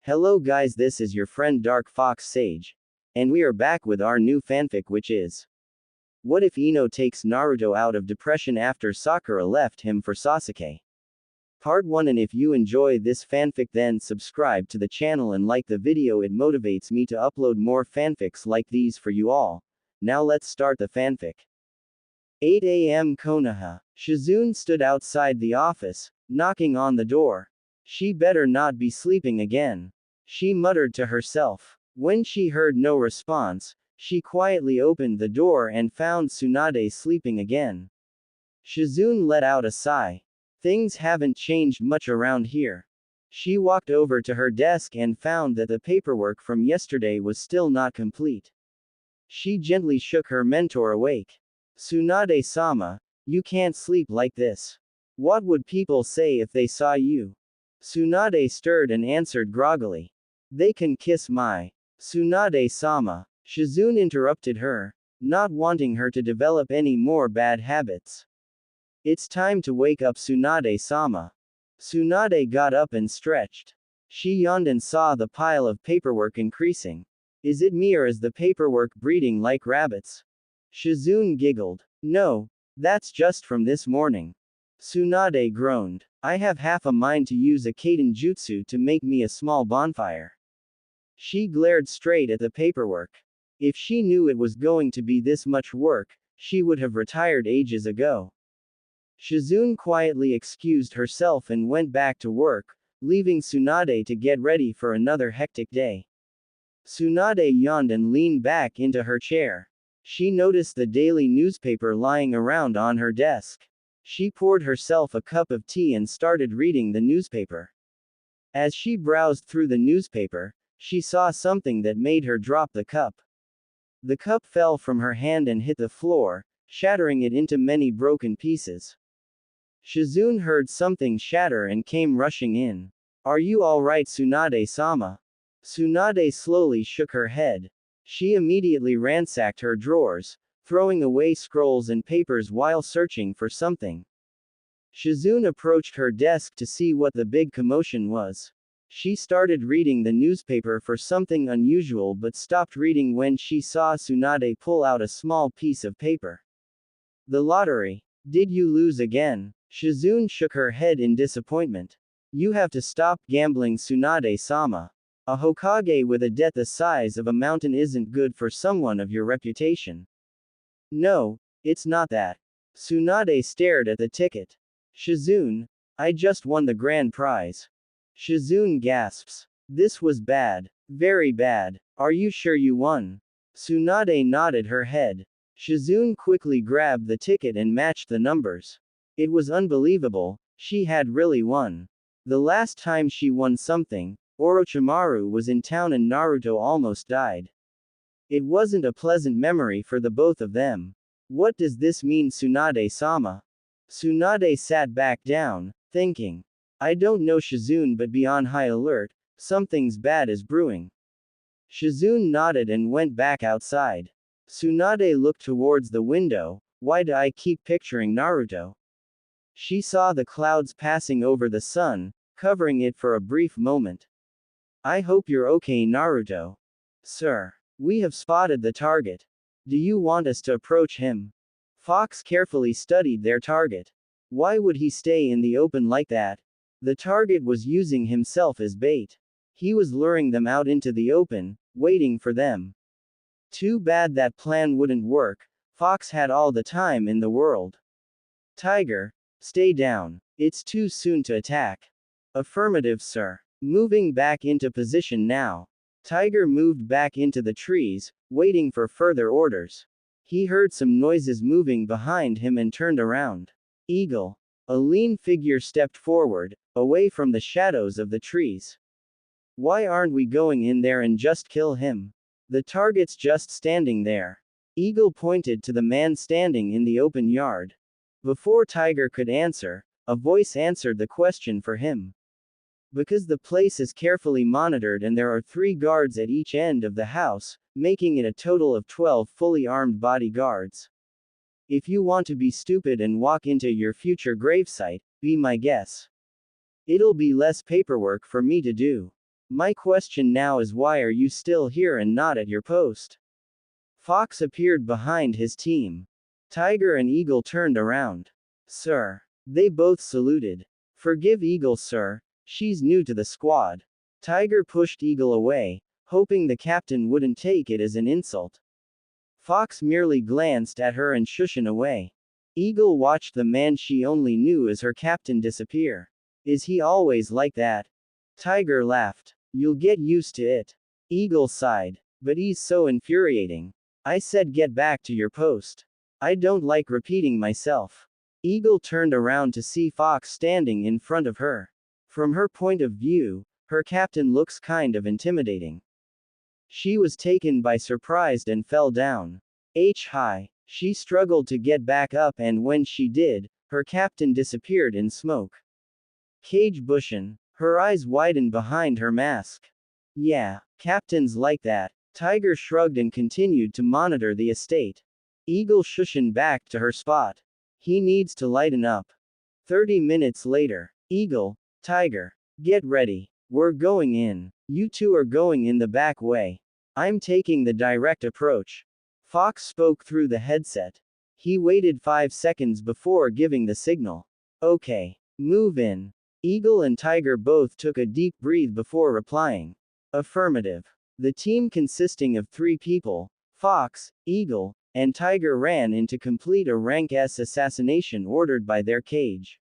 Hello guys, this is your friend Dark Fox Sage. And we are back with our new fanfic, which is What If Ino Takes Naruto Out of Depression After Sakura Left Him for Sasuke? Part 1. And if you enjoy this fanfic, then subscribe to the channel and like the video, it motivates me to upload more fanfics like these for you all. Now let's start the fanfic. 8 a.m. Konoha. Shizune stood outside the office, knocking on the door. She better not be sleeping again, she muttered to herself. When she heard no response, she quietly opened the door and found Tsunade sleeping again. Shizune let out a sigh. Things haven't changed much around here. She walked over to her desk and found that the paperwork from yesterday was still not complete. She gently shook her mentor awake. Tsunade-sama, you can't sleep like this. What would people say if they saw you? Tsunade stirred and answered groggily. They can kiss my. Tsunade-sama. Shizune interrupted her, not wanting her to develop any more bad habits. It's time to wake up, Tsunade-sama. Tsunade got up and stretched. She yawned and saw the pile of paperwork increasing. Is it me, or is the paperwork breeding like rabbits? Shizune giggled. No, that's just from this morning. Tsunade groaned. I have half a mind to use a Kaden jutsu to make me a small bonfire. She glared straight at the paperwork. If she knew it was going to be this much work, she would have retired ages ago. Shizune quietly excused herself and went back to work, leaving Tsunade to get ready for another hectic day. Tsunade yawned and leaned back into her chair. She noticed the daily newspaper lying around on her desk. She poured herself a cup of tea and started reading the newspaper. As she browsed through the newspaper, she saw something that made her drop the cup. The cup fell from her hand and hit the floor, shattering it into many broken pieces. Shizune heard something shatter and came rushing in. Are you alright, Tsunade-sama? Tsunade slowly shook her head. She immediately ransacked her drawers, throwing away scrolls and papers while searching for something. Shizune approached her desk to see what the big commotion was. She started reading the newspaper for something unusual but stopped reading when she saw Tsunade pull out a small piece of paper. The lottery. Did you lose again? Shizune shook her head in disappointment. You have to stop gambling, Tsunade-sama. A Hokage with a debt the size of a mountain isn't good for someone of your reputation. No, it's not that. Tsunade stared at the ticket. Shizune, I just won the grand prize. Shizune gasps. This was bad. Very bad. Are you sure you won? Tsunade nodded her head. Shizune quickly grabbed the ticket and matched the numbers. It was unbelievable, she had really won. The last time she won something, Orochimaru was in town and Naruto almost died. It wasn't a pleasant memory for the both of them. What does this mean, Tsunade-sama? Tsunade sat back down, thinking. I don't know, Shizune, but be on high alert, something's bad is brewing. Shizune nodded and went back outside. Tsunade looked towards the window. Why do I keep picturing Naruto? She saw the clouds passing over the sun, covering it for a brief moment. I hope you're okay, Naruto. Sir, we have spotted the target. Do you want us to approach him? Fox carefully studied their target. Why would he stay in the open like that? The target was using himself as bait. He was luring them out into the open, waiting for them. Too bad that plan wouldn't work. Fox had all the time in the world. Tiger, stay down. It's too soon to attack. Affirmative, sir. Moving back into position now. Tiger moved back into the trees, waiting for further orders. He heard some noises moving behind him and turned around. Eagle. A lean figure stepped forward, away from the shadows of the trees. Why aren't we going in there and just kill him? The target's just standing there. Eagle pointed to the man standing in the open yard. Before Tiger could answer, a voice answered the question for him. Because the place is carefully monitored and there are 3 guards at each end of the house, making it a total of 12 fully armed bodyguards. If you want to be stupid and walk into your future gravesite, be my guest. It'll be less paperwork for me to do. My question now is why are you still here and not at your post? Fox appeared behind his team. Tiger and Eagle turned around. Sir. They both saluted. Forgive Eagle, sir. She's new to the squad. Tiger pushed Eagle away, hoping the captain wouldn't take it as an insult. Fox merely glanced at her and shushed away. Eagle watched the man she only knew as her captain disappear. Is he always like that? Tiger laughed. You'll get used to it. Eagle sighed. But he's so infuriating. I said get back to your post. I don't like repeating myself. Eagle turned around to see Fox standing in front of her. From her point of view, her captain looks kind of intimidating. She was taken by surprise and fell down. High. She struggled to get back up, and when she did, her captain disappeared in smoke. Cage Bushin. Her eyes widened behind her mask. Yeah, captains like that. Tiger shrugged and continued to monitor the estate. Eagle shushed back to her spot. He needs to lighten up. 30 minutes later. Eagle, Tiger. Get ready. We're going in. You two are going in the back way. I'm taking the direct approach. Fox spoke through the headset. He waited 5 seconds before giving the signal. Okay. Move in. Eagle and Tiger both took a deep breath before replying. Affirmative. The team consisting of 3 people, Fox, Eagle, and Tiger, ran in to complete a Rank S assassination ordered by their cage.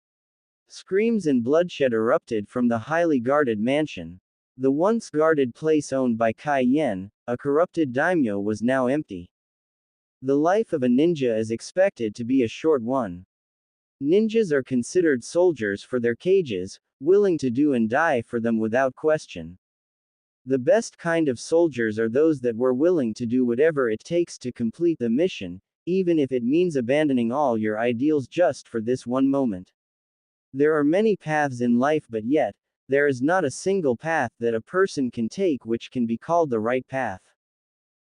Screams and bloodshed erupted from the highly guarded mansion. The once guarded place owned by Kai Yen, a corrupted daimyo, was now empty. The life of a ninja is expected to be a short one. Ninjas are considered soldiers for their cages, willing to do and die for them without question. The best kind of soldiers are those that were willing to do whatever it takes to complete the mission, even if it means abandoning all your ideals just for this one moment. There are many paths in life, but yet, there is not a single path that a person can take which can be called the right path.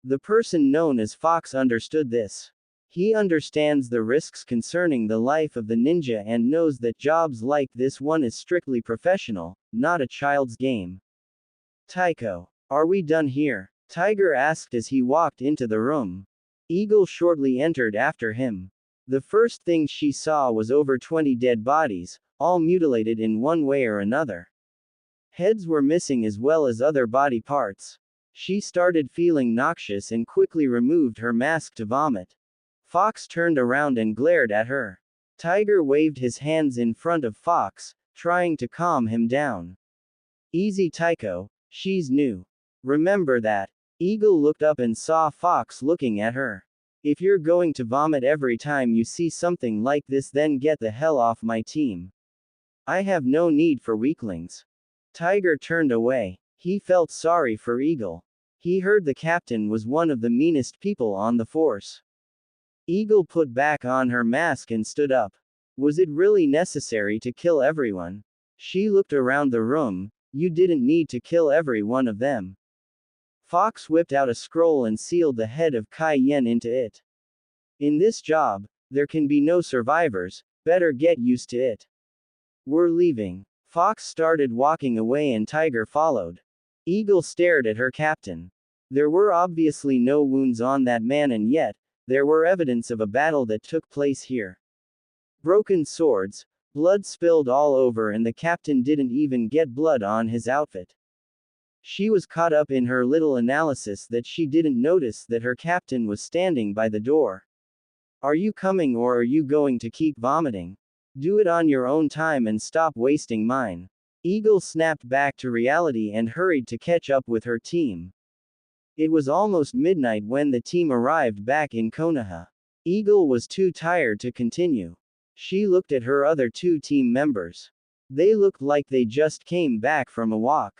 The person known as Fox understood this. He understands the risks concerning the life of the ninja and knows that jobs like this one is strictly professional, not a child's game. Tycho. Are we done here? Tiger asked as he walked into the room. Eagle shortly entered after him. The first thing she saw was over 20 dead bodies, all mutilated in one way or another. Heads were missing as well as other body parts. She started feeling noxious and quickly removed her mask to vomit. Fox turned around and glared at her. Tiger waved his hands in front of Fox, trying to calm him down. Easy, Tycho. She's new. Remember that. Eagle looked up and saw Fox looking at her. If you're going to vomit every time you see something like this, then get the hell off my team. I have no need for weaklings. Tiger turned away. He felt sorry for Eagle. He heard the captain was one of the meanest people on the force. Eagle put back on her mask and stood up. Was it really necessary to kill everyone? She looked around the room. You didn't need to kill every one of them. Fox whipped out a scroll and sealed the head of Kai Yen into it. In this job, there can be no survivors, better get used to it. We're leaving. Fox started walking away and Tiger followed. Eagle stared at her captain. There were obviously no wounds on that man, and yet, there were evidence of a battle that took place here. Broken swords, blood spilled all over, and the captain didn't even get blood on his outfit. She was caught up in her little analysis that she didn't notice that her captain was standing by the door. Are you coming or are you going to keep vomiting? Do it on your own time and stop wasting mine. Eagle snapped back to reality and hurried to catch up with her team. It was almost midnight when the team arrived back in Konoha. Eagle was too tired to continue. She looked at her other 2 team members. They looked like they just came back from a walk.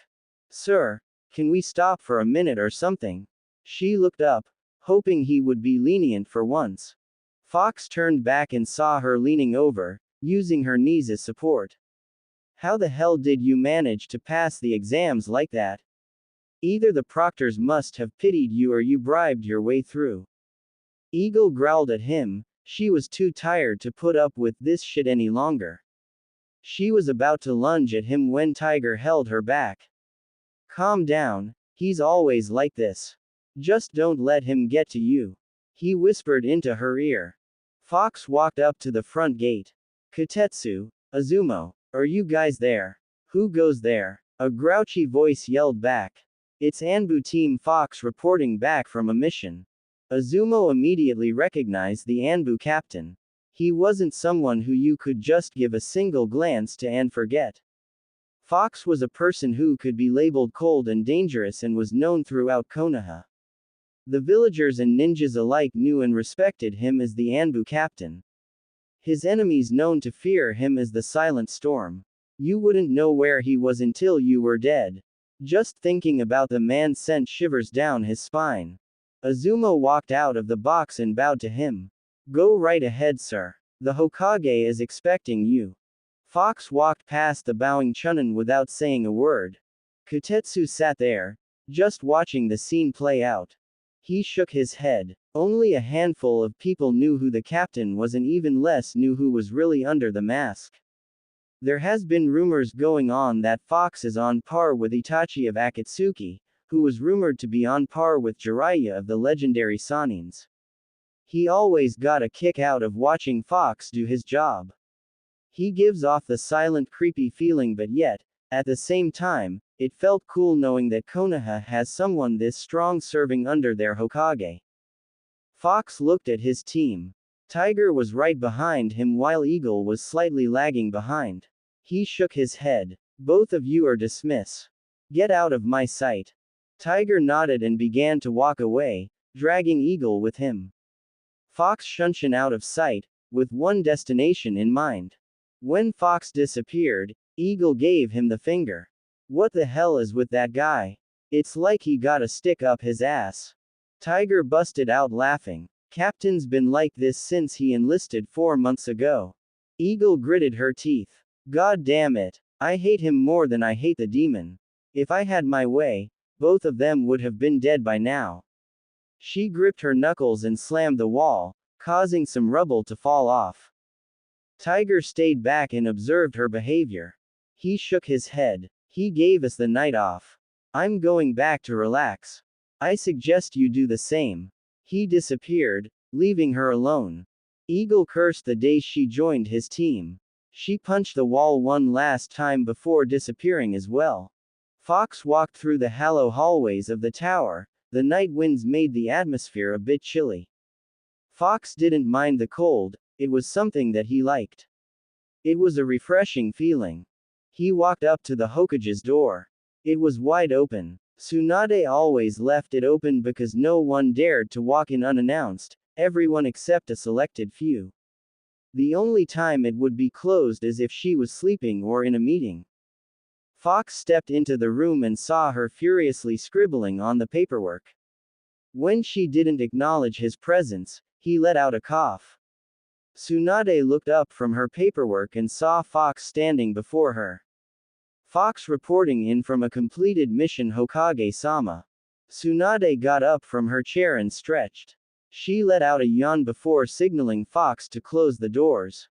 Sir, can we stop for a minute or something? She looked up, hoping he would be lenient for once. Fox turned back and saw her leaning over, using her knees as support. How the hell did you manage to pass the exams like that? Either the proctors must have pitied you or you bribed your way through. Eagle growled at him. She was too tired to put up with this shit any longer. She was about to lunge at him when Tiger held her back. Calm down, he's always like this. Just don't let him get to you. He whispered into her ear. Fox walked up to the front gate. Kotetsu, Azumo, are you guys there? Who goes there? A grouchy voice yelled back. It's Anbu Team Fox reporting back from a mission. Azumo immediately recognized the Anbu captain. He wasn't someone who you could just give a single glance to and forget. Fox was a person who could be labeled cold and dangerous and was known throughout Konoha. The villagers and ninjas alike knew and respected him as the Anbu captain. His enemies known to fear him as the Silent Storm. You wouldn't know where he was until you were dead. Just thinking about the man sent shivers down his spine. Azumo walked out of the box and bowed to him. Go right ahead, sir. The Hokage is expecting you. Fox walked past the bowing Chunin without saying a word. Kotetsu sat there, just watching the scene play out. He shook his head. Only a handful of people knew who the captain was and even less knew who was really under the mask. There has been rumors going on that Fox is on par with Itachi of Akatsuki, who was rumored to be on par with Jiraiya of the legendary Sanins. He always got a kick out of watching Fox do his job. He gives off the silent creepy feeling, but yet, at the same time, it felt cool knowing that Konoha has someone this strong serving under their Hokage. Fox looked at his team. Tiger was right behind him while Eagle was slightly lagging behind. He shook his head. Both of you are dismissed. Get out of my sight. Tiger nodded and began to walk away, dragging Eagle with him. Fox shunshin out of sight, with one destination in mind. When Fox disappeared, Eagle gave him the finger. What the hell is with that guy? It's like he got a stick up his ass. Tiger busted out laughing. Captain's been like this since he enlisted 4 months ago. Eagle gritted her teeth. God damn it. I hate him more than I hate the demon. If I had my way, both of them would have been dead by now. She gripped her knuckles and slammed the wall, causing some rubble to fall off. Tiger stayed back and observed her behavior. He shook his head. He gave us the night off. I'm going back to relax. I suggest you do the same. He disappeared, leaving her alone. Eagle cursed the day she joined his team. She punched the wall one last time before disappearing as well. Fox walked through the hollow hallways of the tower. The night winds made the atmosphere a bit chilly. Fox didn't mind the cold, it was something that he liked. It was a refreshing feeling. He walked up to the Hokage's door. It was wide open. Tsunade always left it open because no one dared to walk in unannounced, everyone except a selected few. The only time it would be closed is if she was sleeping or in a meeting. Fox stepped into the room and saw her furiously scribbling on the paperwork. When she didn't acknowledge his presence, he let out a cough. Tsunade looked up from her paperwork and saw Fox standing before her. Fox reporting in from a completed mission, Hokage-sama. Tsunade got up from her chair and stretched. She let out a yawn before signaling Fox to close the doors.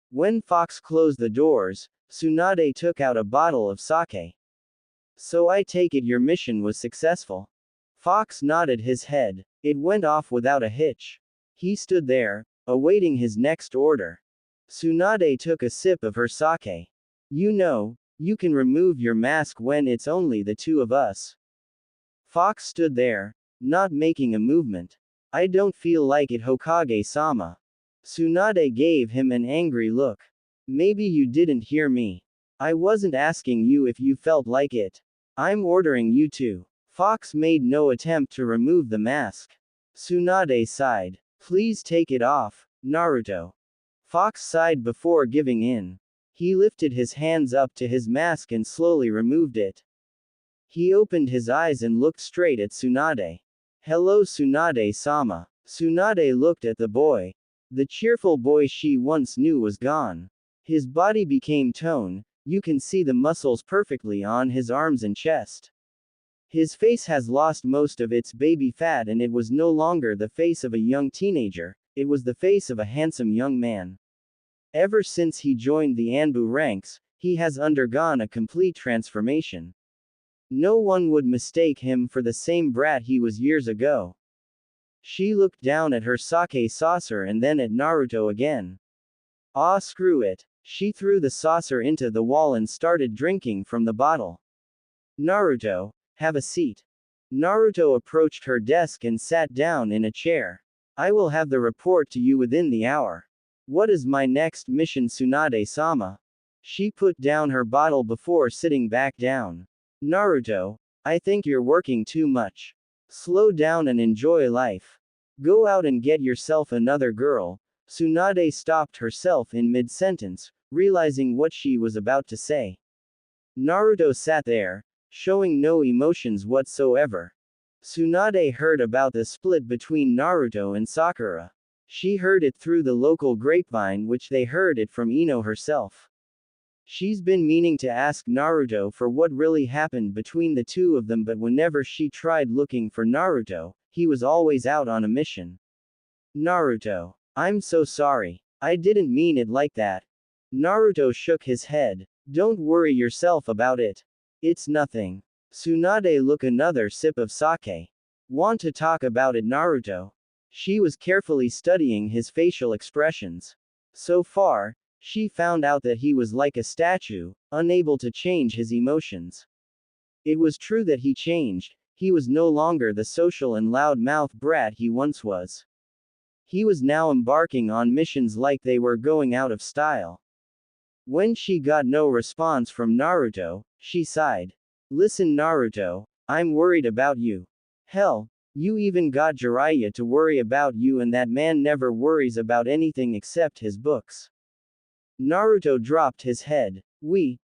When Fox closed the doors, Tsunade took out a bottle of sake. So I take it your mission was successful? Fox nodded his head. It went off without a hitch. He stood there, awaiting his next order. Tsunade took a sip of her sake. You know, you can remove your mask when it's only the two of us. Fox stood there, not making a movement. I don't feel like it, Hokage-sama. Tsunade gave him an angry look. Maybe you didn't hear me. I wasn't asking you if you felt like it. I'm ordering you to. Fox made no attempt to remove the mask. Tsunade sighed. Please take it off, Naruto. Fox sighed before giving in. He lifted his hands up to his mask and slowly removed it. He opened his eyes and looked straight at Tsunade. Hello, Tsunade-sama. Tsunade looked at the boy. The cheerful boy she once knew was gone. His body became tone, you can see the muscles perfectly on his arms and chest. His face has lost most of its baby fat and it was no longer the face of a young teenager, it was the face of a handsome young man. Ever since he joined the Anbu ranks, he has undergone a complete transformation. No one would mistake him for the same brat he was years ago. She looked down at her sake saucer and then at Naruto again. Ah, screw it. She threw the saucer into the wall and started drinking from the bottle. Naruto, have a seat. Naruto approached her desk and sat down in a chair. I will have the report to you within the hour. What is my next mission, Tsunade-sama? She put down her bottle before sitting back down. Naruto, I think you're working too much. Slow down and enjoy life. Go out and get yourself another girl. Tsunade stopped herself in mid-sentence, realizing what she was about to say. Naruto sat there, showing no emotions whatsoever. Tsunade heard about the split between Naruto and Sakura. She heard it through the local grapevine, which they heard it from Ino herself. She's been meaning to ask Naruto for what really happened between the two of them, but whenever she tried looking for Naruto, he was always out on a mission. Naruto, I'm so sorry. I didn't mean it like that. Naruto shook his head. Don't worry yourself about it. It's nothing. Tsunade took another sip of sake. Want to talk about it, Naruto? She was carefully studying his facial expressions. So far, she found out that he was like a statue, unable to change his emotions. It was true that he changed. He was no longer the social and loud-mouthed brat he once was. He was now embarking on missions like they were going out of style. When she got no response from Naruto, she sighed. Listen, Naruto, I'm worried about you. Hell, you even got Jiraiya to worry about you, and that man never worries about anything except his books. Naruto dropped his head.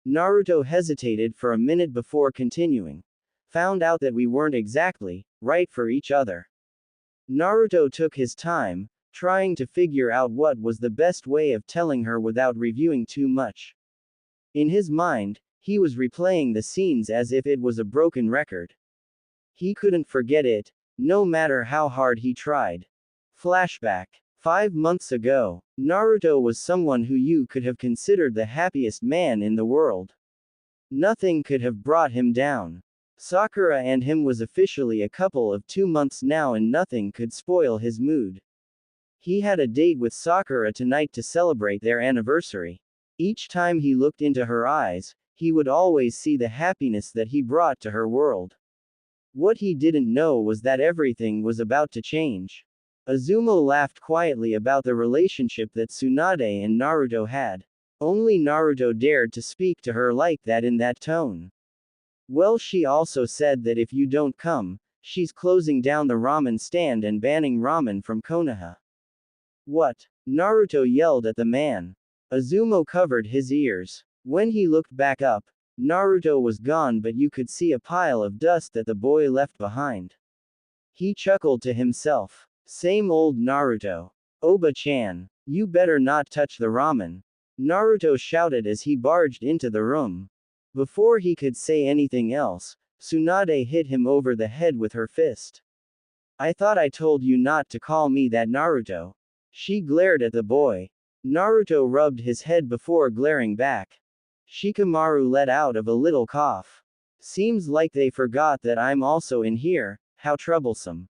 Naruto hesitated for a minute before continuing. Found out that we weren't exactly right for each other. Naruto took his time, trying to figure out what was the best way of telling her without reviewing too much. In his mind, he was replaying the scenes as if it was a broken record. He couldn't forget it, no matter how hard he tried. Flashback. 5 months ago, Naruto was someone who you could have considered the happiest man in the world. Nothing could have brought him down. Sakura and him was officially a couple of 2 months now, and nothing could spoil his mood. He had a date with Sakura tonight to celebrate their anniversary. Each time he looked into her eyes, he would always see the happiness that he brought to her world. What he didn't know was that everything was about to change. Azumo laughed quietly about the relationship that Tsunade and Naruto had. Only Naruto dared to speak to her like that in that tone. Well, she also said that if you don't come, she's closing down the ramen stand and banning ramen from Konoha. What? Naruto yelled at the man. Azumo covered his ears. When he looked back up, Naruto was gone, but you could see a pile of dust that the boy left behind. He chuckled to himself. Same old Naruto. Oba-chan, you better not touch the ramen. Naruto shouted as he barged into the room. Before he could say anything else, Tsunade hit him over the head with her fist. I thought I told you not to call me that, Naruto. She glared at the boy. Naruto rubbed his head before glaring back. Shikamaru let out of a little cough. Seems like they forgot that I'm also in here, how troublesome.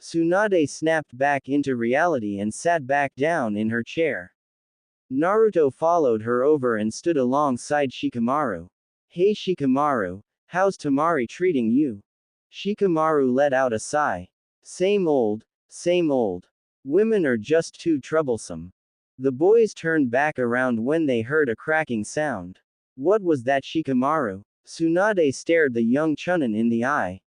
Tsunade snapped back into reality and sat back down in her chair. Naruto followed her over and stood alongside Shikamaru. Hey Shikamaru, how's Tamari treating you? Shikamaru let out a sigh. Same old, same old. Women are just too troublesome. The boys turned back around when they heard a cracking sound. What was that, Shikamaru? Tsunade stared the young Chunin in the eye.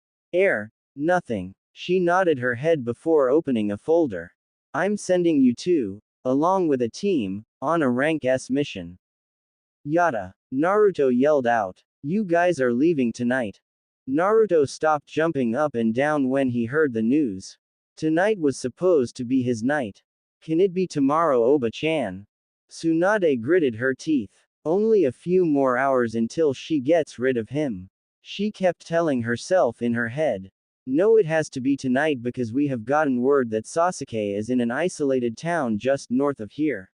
Nothing. She nodded her head before opening a folder. I'm sending you two, along with a team, on a rank S mission. Yada. Naruto yelled out. You guys are leaving tonight. Naruto stopped jumping up and down when he heard the news. Tonight was supposed to be his night. Can it be tomorrow, Oba-chan? Tsunade gritted her teeth. Only a few more hours until she gets rid of him. She kept telling herself in her head. No, it has to be tonight because we have gotten word that Sasuke is in an isolated town just north of here.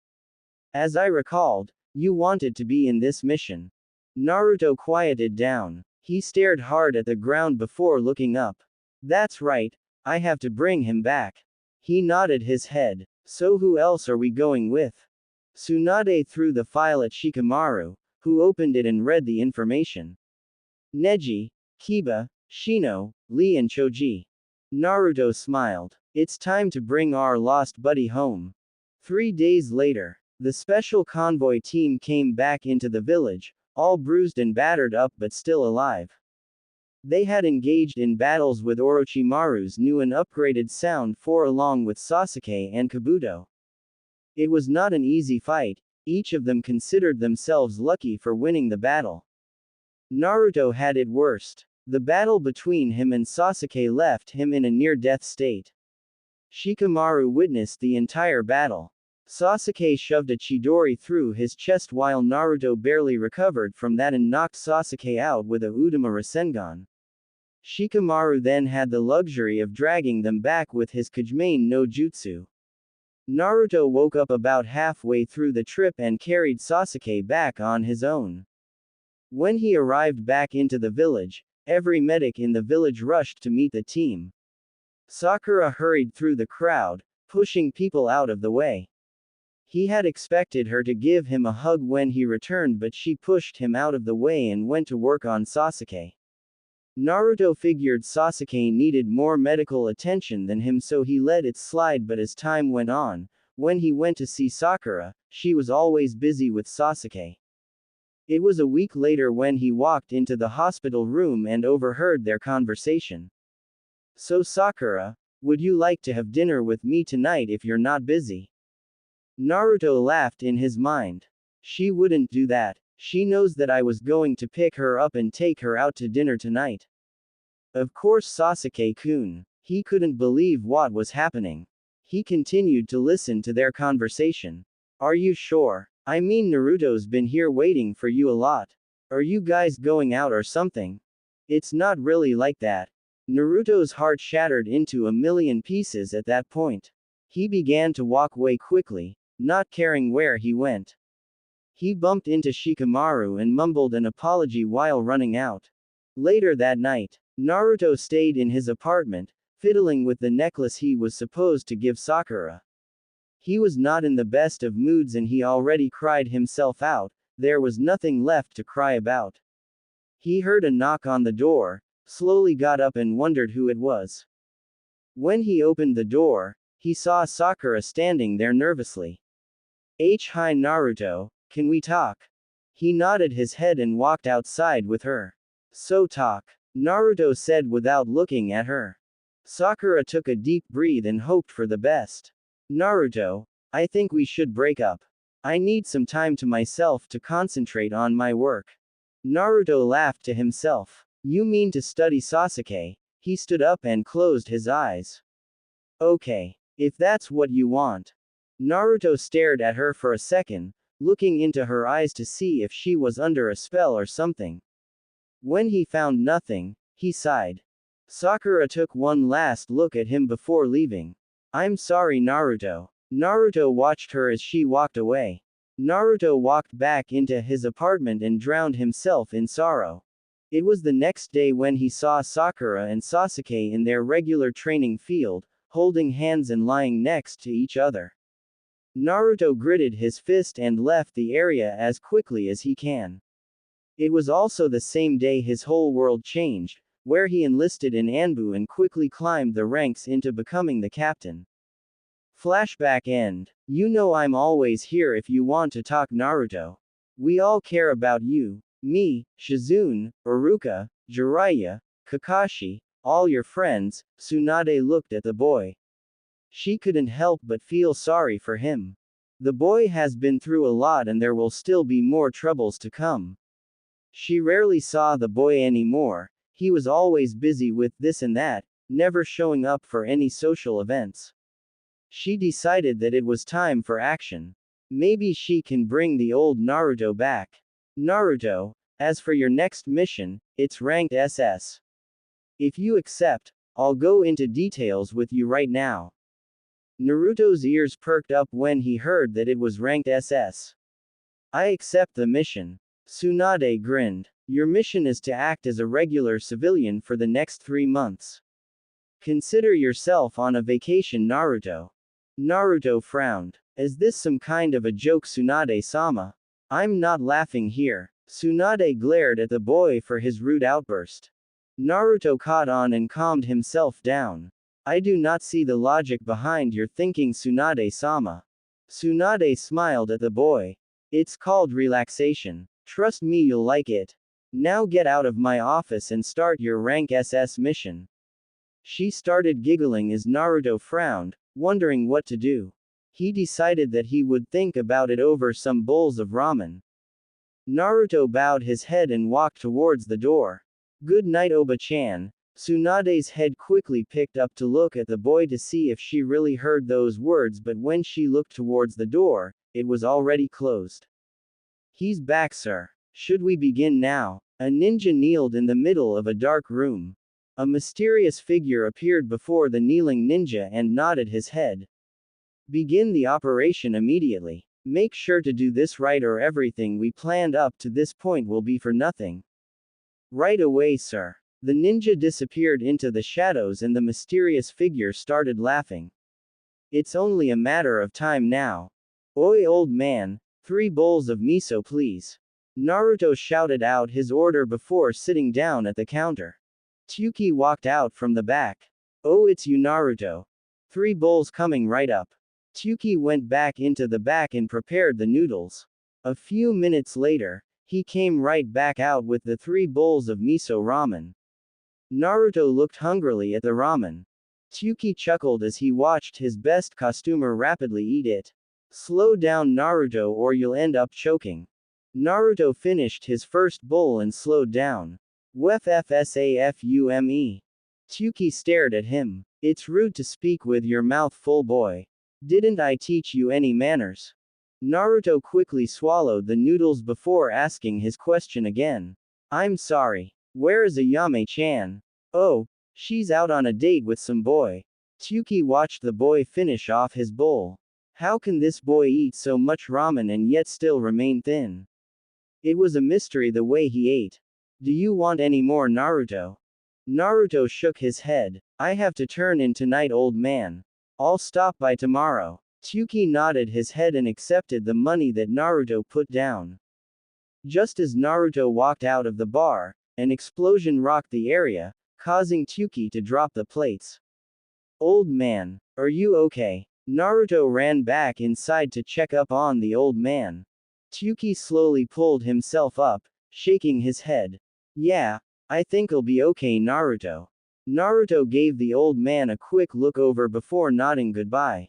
As I recalled, you wanted to be in this mission. Naruto quieted down. He stared hard at the ground before looking up. That's right, I have to bring him back. He nodded his head. So who else are we going with? Tsunade threw the file at Shikamaru, who opened it and read the information. Neji, Kiba, Shino, Lee and Choji. Naruto smiled. It's time to bring our lost buddy home. 3 days later, the special convoy team came back into the village, all bruised and battered up but still alive. They had engaged in battles with Orochimaru's new and upgraded Sound 4 along with Sasuke and Kabuto. It was not an easy fight, each of them considered themselves lucky for winning the battle. Naruto had it worst. The battle between him and Sasuke left him in a near-death state. Shikamaru witnessed the entire battle. Sasuke shoved a Chidori through his chest while Naruto barely recovered from that and knocked Sasuke out with a Udama Rasengan. Shikamaru then had the luxury of dragging them back with his Kajimane no Jutsu. Naruto woke up about halfway through the trip and carried Sasuke back on his own. When he arrived back into the village, every medic in the village rushed to meet the team. Sakura hurried through the crowd, pushing people out of the way. He had expected her to give him a hug when he returned, but she pushed him out of the way and went to work on Sasuke. Naruto figured Sasuke needed more medical attention than him, so he let it slide, but as time went on, when he went to see Sakura, she was always busy with Sasuke. It was a week later when he walked into the hospital room and overheard their conversation. So Sakura, would you like to have dinner with me tonight if you're not busy? Naruto laughed in his mind. She wouldn't do that. She knows that I was going to pick her up and take her out to dinner tonight. Of course, Sasuke-kun. He couldn't believe what was happening. He continued to listen to their conversation. Are you sure? I mean, Naruto's been here waiting for you a lot. Are you guys going out or something? It's not really like that. Naruto's heart shattered into a million pieces at that point. He began to walk away quickly, not caring where he went. He bumped into Shikamaru and mumbled an apology while running out. Later that night, Naruto stayed in his apartment, fiddling with the necklace he was supposed to give Sakura. He was not in the best of moods and he already cried himself out. There was nothing left to cry about. He heard a knock on the door, slowly got up and wondered who it was. When he opened the door, he saw Sakura standing there nervously. Hi Naruto, can we talk? He nodded his head and walked outside with her. So talk, Naruto said without looking at her. Sakura took a deep breath and hoped for the best. Naruto, I think we should break up. I need some time to myself to concentrate on my work. Naruto laughed to himself. You mean to study Sasuke? He stood up and closed his eyes. Okay, if that's what you want. Naruto stared at her for a second, looking into her eyes to see if she was under a spell or something. When he found nothing, he sighed. Sakura took one last look at him before leaving. I'm sorry, Naruto. Naruto watched her as she walked away. Naruto walked back into his apartment and drowned himself in sorrow. It was the next day when he saw Sakura and Sasuke in their regular training field, holding hands and lying next to each other. Naruto gritted his fist and left the area as quickly as he can. It was also the same day his whole world changed, where he enlisted in Anbu and quickly climbed the ranks into becoming the captain. Flashback end. You know I'm always here if you want to talk, Naruto. We all care about you, me, Shizune, Iruka, Jiraiya, Kakashi, all your friends. Tsunade looked at the boy. She couldn't help but feel sorry for him. The boy has been through a lot and there will still be more troubles to come. She rarely saw the boy anymore. He was always busy with this and that, never showing up for any social events. She decided that it was time for action. Maybe she can bring the old Naruto back. Naruto, as for your next mission, it's ranked SS. If you accept, I'll go into details with you right now. Naruto's ears perked up when he heard that it was ranked SS. I accept the mission. Tsunade grinned. Your mission is to act as a regular civilian for the next 3 months. Consider yourself on a vacation, Naruto. Naruto frowned. Is this some kind of a joke, Tsunade-sama? I'm not laughing here. Tsunade glared at the boy for his rude outburst. Naruto caught on and calmed himself down. I do not see the logic behind your thinking, Tsunade-sama. Tsunade smiled at the boy. It's called relaxation. Trust me, you'll like it. Now get out of my office and start your rank SS mission. She started giggling as Naruto frowned, wondering what to do. He decided that he would think about it over some bowls of ramen. Naruto bowed his head and walked towards the door. Good night, Oba-chan. Tsunade's head quickly picked up to look at the boy to see if she really heard those words, but when she looked towards the door, it was already closed. He's back, sir. Should we begin now? A ninja kneeled in the middle of a dark room. A mysterious figure appeared before the kneeling ninja and nodded his head. Begin the operation immediately. Make sure to do this right or everything we planned up to this point will be for nothing. Right away, sir. The ninja disappeared into the shadows and the mysterious figure started laughing. It's only a matter of time now. Oi, old man, 3 bowls of miso, please. Naruto shouted out his order before sitting down at the counter. Tsuki walked out from the back. Oh, it's you, Naruto. 3 bowls coming right up. Tsuki went back into the back and prepared the noodles. A few minutes later, he came right back out with the 3 bowls of miso ramen. Naruto looked hungrily at the ramen. Tsuki chuckled as he watched his best costumer rapidly eat it. Slow down, Naruto, or you'll end up choking. Naruto finished his first bowl and slowed down. WFFSAFUME. Tsuki stared at him. It's rude to speak with your mouth full, boy. Didn't I teach you any manners? Naruto quickly swallowed the noodles before asking his question again. I'm sorry. Where is Ayame-chan? Oh, she's out on a date with some boy. Tsuki watched the boy finish off his bowl. How can this boy eat so much ramen and yet still remain thin? It was a mystery the way he ate. Do you want any more, Naruto? Naruto shook his head. I have to turn in tonight, old man. I'll stop by tomorrow. Tsuki nodded his head and accepted the money that Naruto put down. Just as Naruto walked out of the bar, an explosion rocked the area, causing Tsuki to drop the plates. Old man, are you okay? Naruto ran back inside to check up on the old man. Tsuki slowly pulled himself up, shaking his head. Yeah, I think I'll be okay, Naruto. Naruto gave the old man a quick look over before nodding goodbye.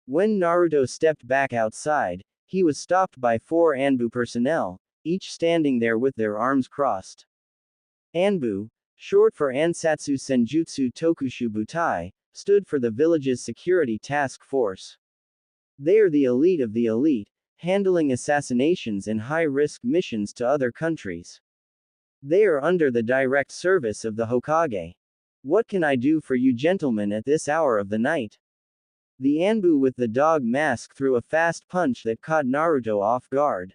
When Naruto stepped back outside, he was stopped by 4 Anbu personnel, each standing there with their arms crossed. Anbu, short for Ansatsu Senjutsu Tokushu Butai, stood for the village's security task force. They are the elite of the elite, handling assassinations and high-risk missions to other countries. They are under the direct service of the Hokage. What can I do for you gentlemen at this hour of the night? The Anbu with the dog mask threw a fast punch that caught Naruto off guard.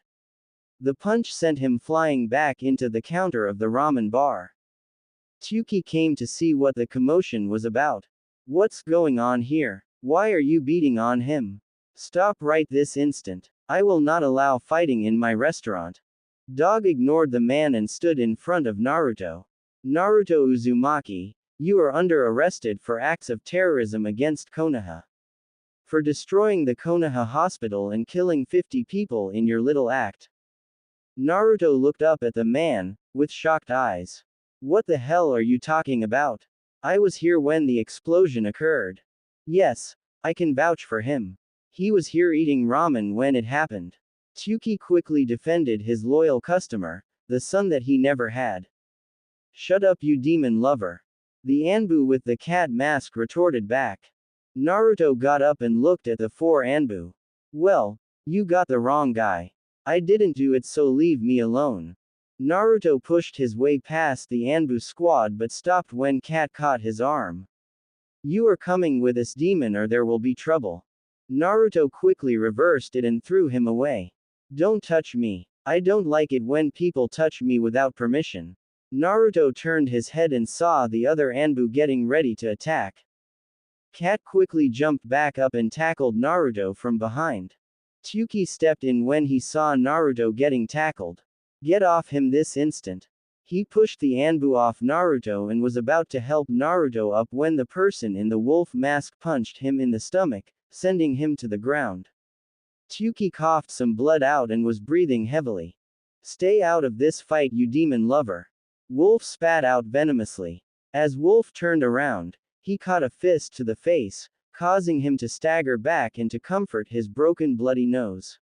The punch sent him flying back into the counter of the ramen bar. Tsuki came to see what the commotion was about. What's going on here? Why are you beating on him? Stop right this instant. I will not allow fighting in my restaurant. Dog ignored the man and stood in front of Naruto. Naruto Uzumaki, you are under arrested for acts of terrorism against Konoha. For destroying the Konoha hospital and killing 50 people in your little act. Naruto looked up at the man, with shocked eyes. What the hell are you talking about? I was here when the explosion occurred. Yes, I can vouch for him. He was here eating ramen when it happened. Tsuki quickly defended his loyal customer, the son that he never had. Shut up, you demon lover. The Anbu with the cat mask retorted back. Naruto got up and looked at the 4 Anbu. Well, you got the wrong guy. I didn't do it, so leave me alone. Naruto pushed his way past the Anbu squad but stopped when Cat caught his arm. You are coming with us, demon, or there will be trouble. Naruto quickly reversed it and threw him away. Don't touch me. I don't like it when people touch me without permission. Naruto turned his head and saw the other Anbu getting ready to attack. Cat quickly jumped back up and tackled Naruto from behind. Tsuki stepped in when he saw Naruto getting tackled. Get off him this instant. He pushed the Anbu off Naruto and was about to help Naruto up when the person in the wolf mask punched him in the stomach, sending him to the ground. Tsuki coughed some blood out and was breathing heavily. Stay out of this fight, you demon lover. Wolf spat out venomously. As Wolf turned around, he caught a fist to the face, causing him to stagger back and to comfort his broken bloody nose.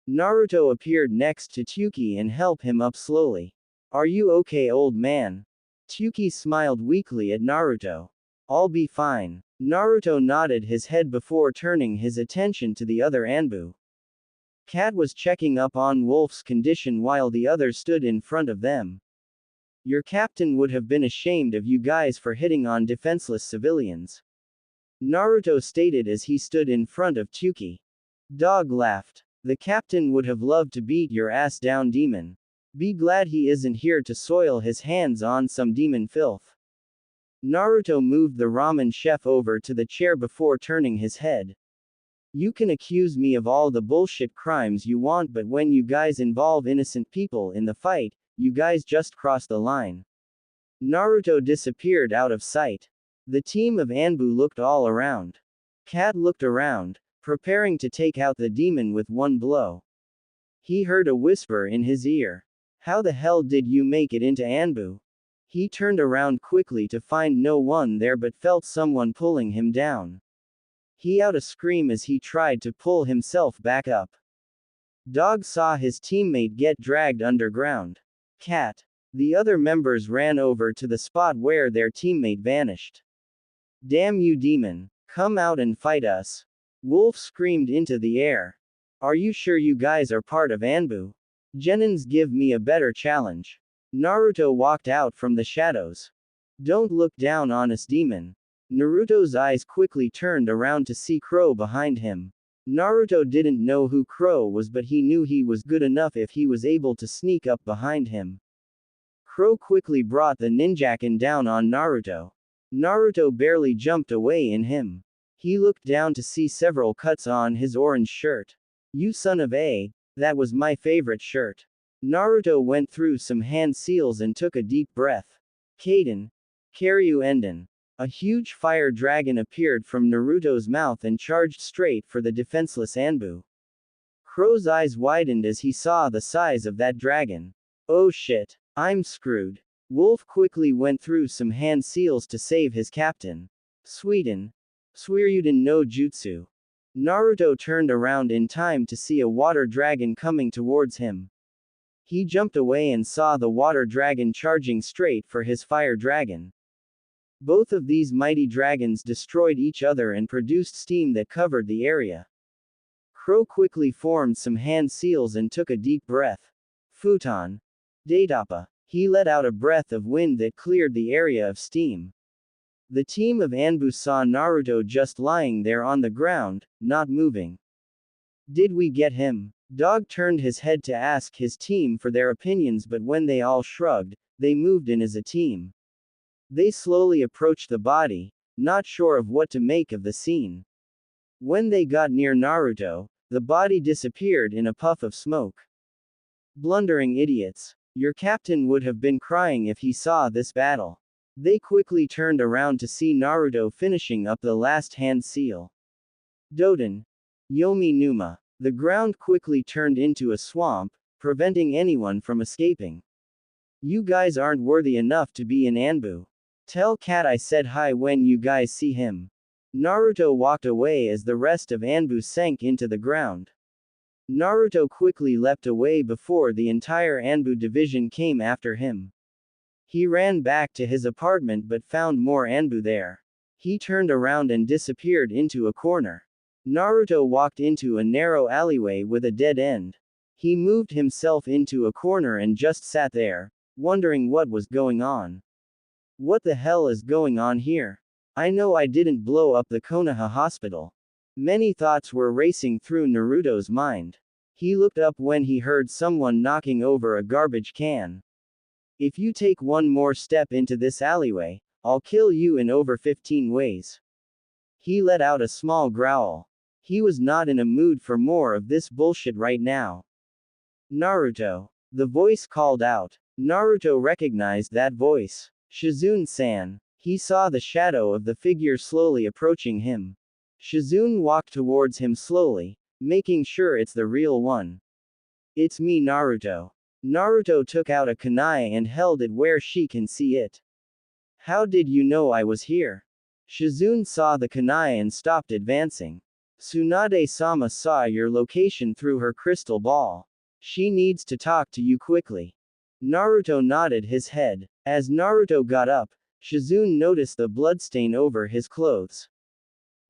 Naruto appeared next to Tsuki and helped him up slowly. Are you okay, old man? Tsuki smiled weakly at Naruto. I'll be fine. Naruto nodded his head before turning his attention to the other Anbu. Cat was checking up on Wolf's condition while the others stood in front of them. Your captain would have been ashamed of you guys for hitting on defenseless civilians. Naruto stated as he stood in front of Tsuki. Dog laughed. The captain would have loved to beat your ass down, demon. Be glad he isn't here to soil his hands on some demon filth. Naruto moved the ramen chef over to the chair before turning his head. You can accuse me of all the bullshit crimes you want, but when you guys involve innocent people in the fight, you guys just cross the line. Naruto disappeared out of sight. The team of Anbu looked all around. Cat looked around, preparing to take out the demon with one blow. He heard a whisper in his ear. How the hell did you make it into Anbu? He turned around quickly to find no one there but felt someone pulling him down. He out a scream as he tried to pull himself back up. Dog saw his teammate get dragged underground. Cat. The other members ran over to the spot where their teammate vanished. Damn you, demon. Come out and fight us. Wolf screamed into the air. Are you sure you guys are part of Anbu? Genins, give me a better challenge. Naruto walked out from the shadows. Don't look down on us, demon. Naruto's eyes quickly turned around to see Crow behind him. Naruto didn't know who Crow was, but he knew he was good enough if he was able to sneak up behind him. Crow quickly brought the ninjakin down on Naruto. Naruto barely jumped away in him. He looked down to see several cuts on his orange shirt. You son of a, that was my favorite shirt. Naruto went through some hand seals and took a deep breath. Kaden. Karyu Enden. A huge fire dragon appeared from Naruto's mouth and charged straight for the defenseless Anbu. Crow's eyes widened as he saw the size of that dragon. Oh shit. I'm screwed. Wolf quickly went through some hand seals to save his captain. Suiden. Suiryuden no Jutsu. Naruto turned around in time to see a water dragon coming towards him. He jumped away and saw the water dragon charging straight for his fire dragon. Both of these mighty dragons destroyed each other and produced steam that covered the area. Crow quickly formed some hand seals and took a deep breath. Futon. Datapa. He let out a breath of wind that cleared the area of steam. The team of Anbu saw Naruto just lying there on the ground, not moving. Did we get him? Dog turned his head to ask his team for their opinions, but when they all shrugged, they moved in as a team. They slowly approached the body, not sure of what to make of the scene. When they got near Naruto, the body disappeared in a puff of smoke. Blundering idiots. Your captain would have been crying if he saw this battle. They quickly turned around to see Naruto finishing up the last hand seal. Doden. Yomi Numa. The ground quickly turned into a swamp, preventing anyone from escaping. You guys aren't worthy enough to be in Anbu. Tell Cat I said hi when you guys see him. Naruto walked away as the rest of Anbu sank into the ground. Naruto quickly leapt away before the entire Anbu division came after him. He ran back to his apartment but found more Anbu there. He turned around and disappeared into a corner. Naruto walked into a narrow alleyway with a dead end. He moved himself into a corner and just sat there, wondering what was going on. What the hell is going on here? I know I didn't blow up the Konoha hospital. Many thoughts were racing through Naruto's mind. He looked up when he heard someone knocking over a garbage can. If you take one more step into this alleyway, I'll kill you in over 15 ways. He let out a small growl. He was not in a mood for more of this bullshit right now. Naruto. The voice called out. Naruto recognized that voice. Shizune-san. He saw the shadow of the figure slowly approaching him. Shizune walked towards him slowly, making sure it's the real one. It's me, Naruto. Naruto took out a kunai and held it where she can see it. How did you know I was here? Shizune saw the kunai and stopped advancing. Tsunade-sama saw your location through her crystal ball. She needs to talk to you quickly. Naruto nodded his head. As Naruto got up, Shizune noticed the bloodstain over his clothes.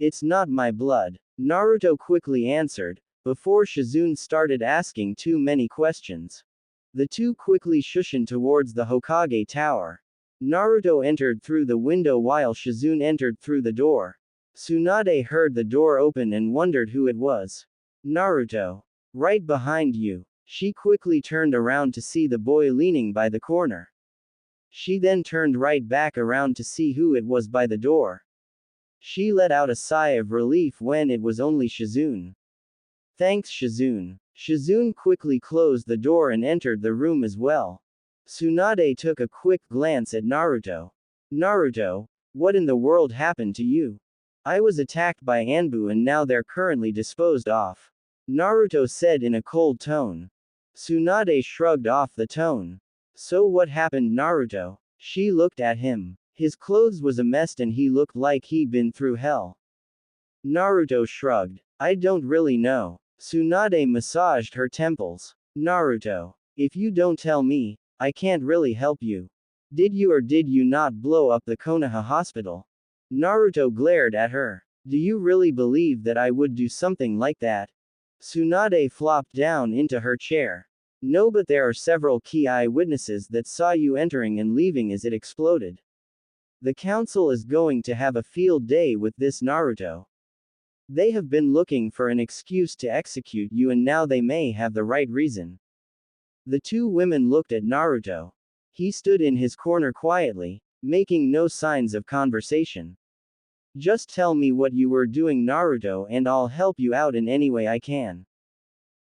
It's not my blood, Naruto quickly answered, before Shizune started asking too many questions. The two quickly shushed towards the Hokage tower. Naruto entered through the window while Shizune entered through the door. Tsunade heard the door open and wondered who it was. Naruto. Right behind you. She quickly turned around to see the boy leaning by the corner. She then turned right back around to see who it was by the door. She let out a sigh of relief when it was only Shizune. Thanks, Shizune. Shizune quickly closed the door and entered the room as well. Tsunade took a quick glance at Naruto. Naruto, what in the world happened to you? I was attacked by Anbu and now they're currently disposed of. Naruto said in a cold tone. Tsunade shrugged off the tone. So what happened, Naruto? She looked at him. His clothes was a mess and he looked like he'd been through hell. Naruto shrugged. I don't really know. Tsunade massaged her temples. Naruto. If you don't tell me, I can't really help you. Did you or did you not blow up the Konoha hospital? Naruto glared at her. Do you really believe that I would do something like that? Tsunade flopped down into her chair. No, but there are several key eyewitnesses that saw you entering and leaving as it exploded. The council is going to have a field day with this, Naruto. They have been looking for an excuse to execute you and now they may have the right reason. The two women looked at Naruto. He stood in his corner quietly, making no signs of conversation. Just tell me what you were doing, Naruto, and I'll help you out in any way I can.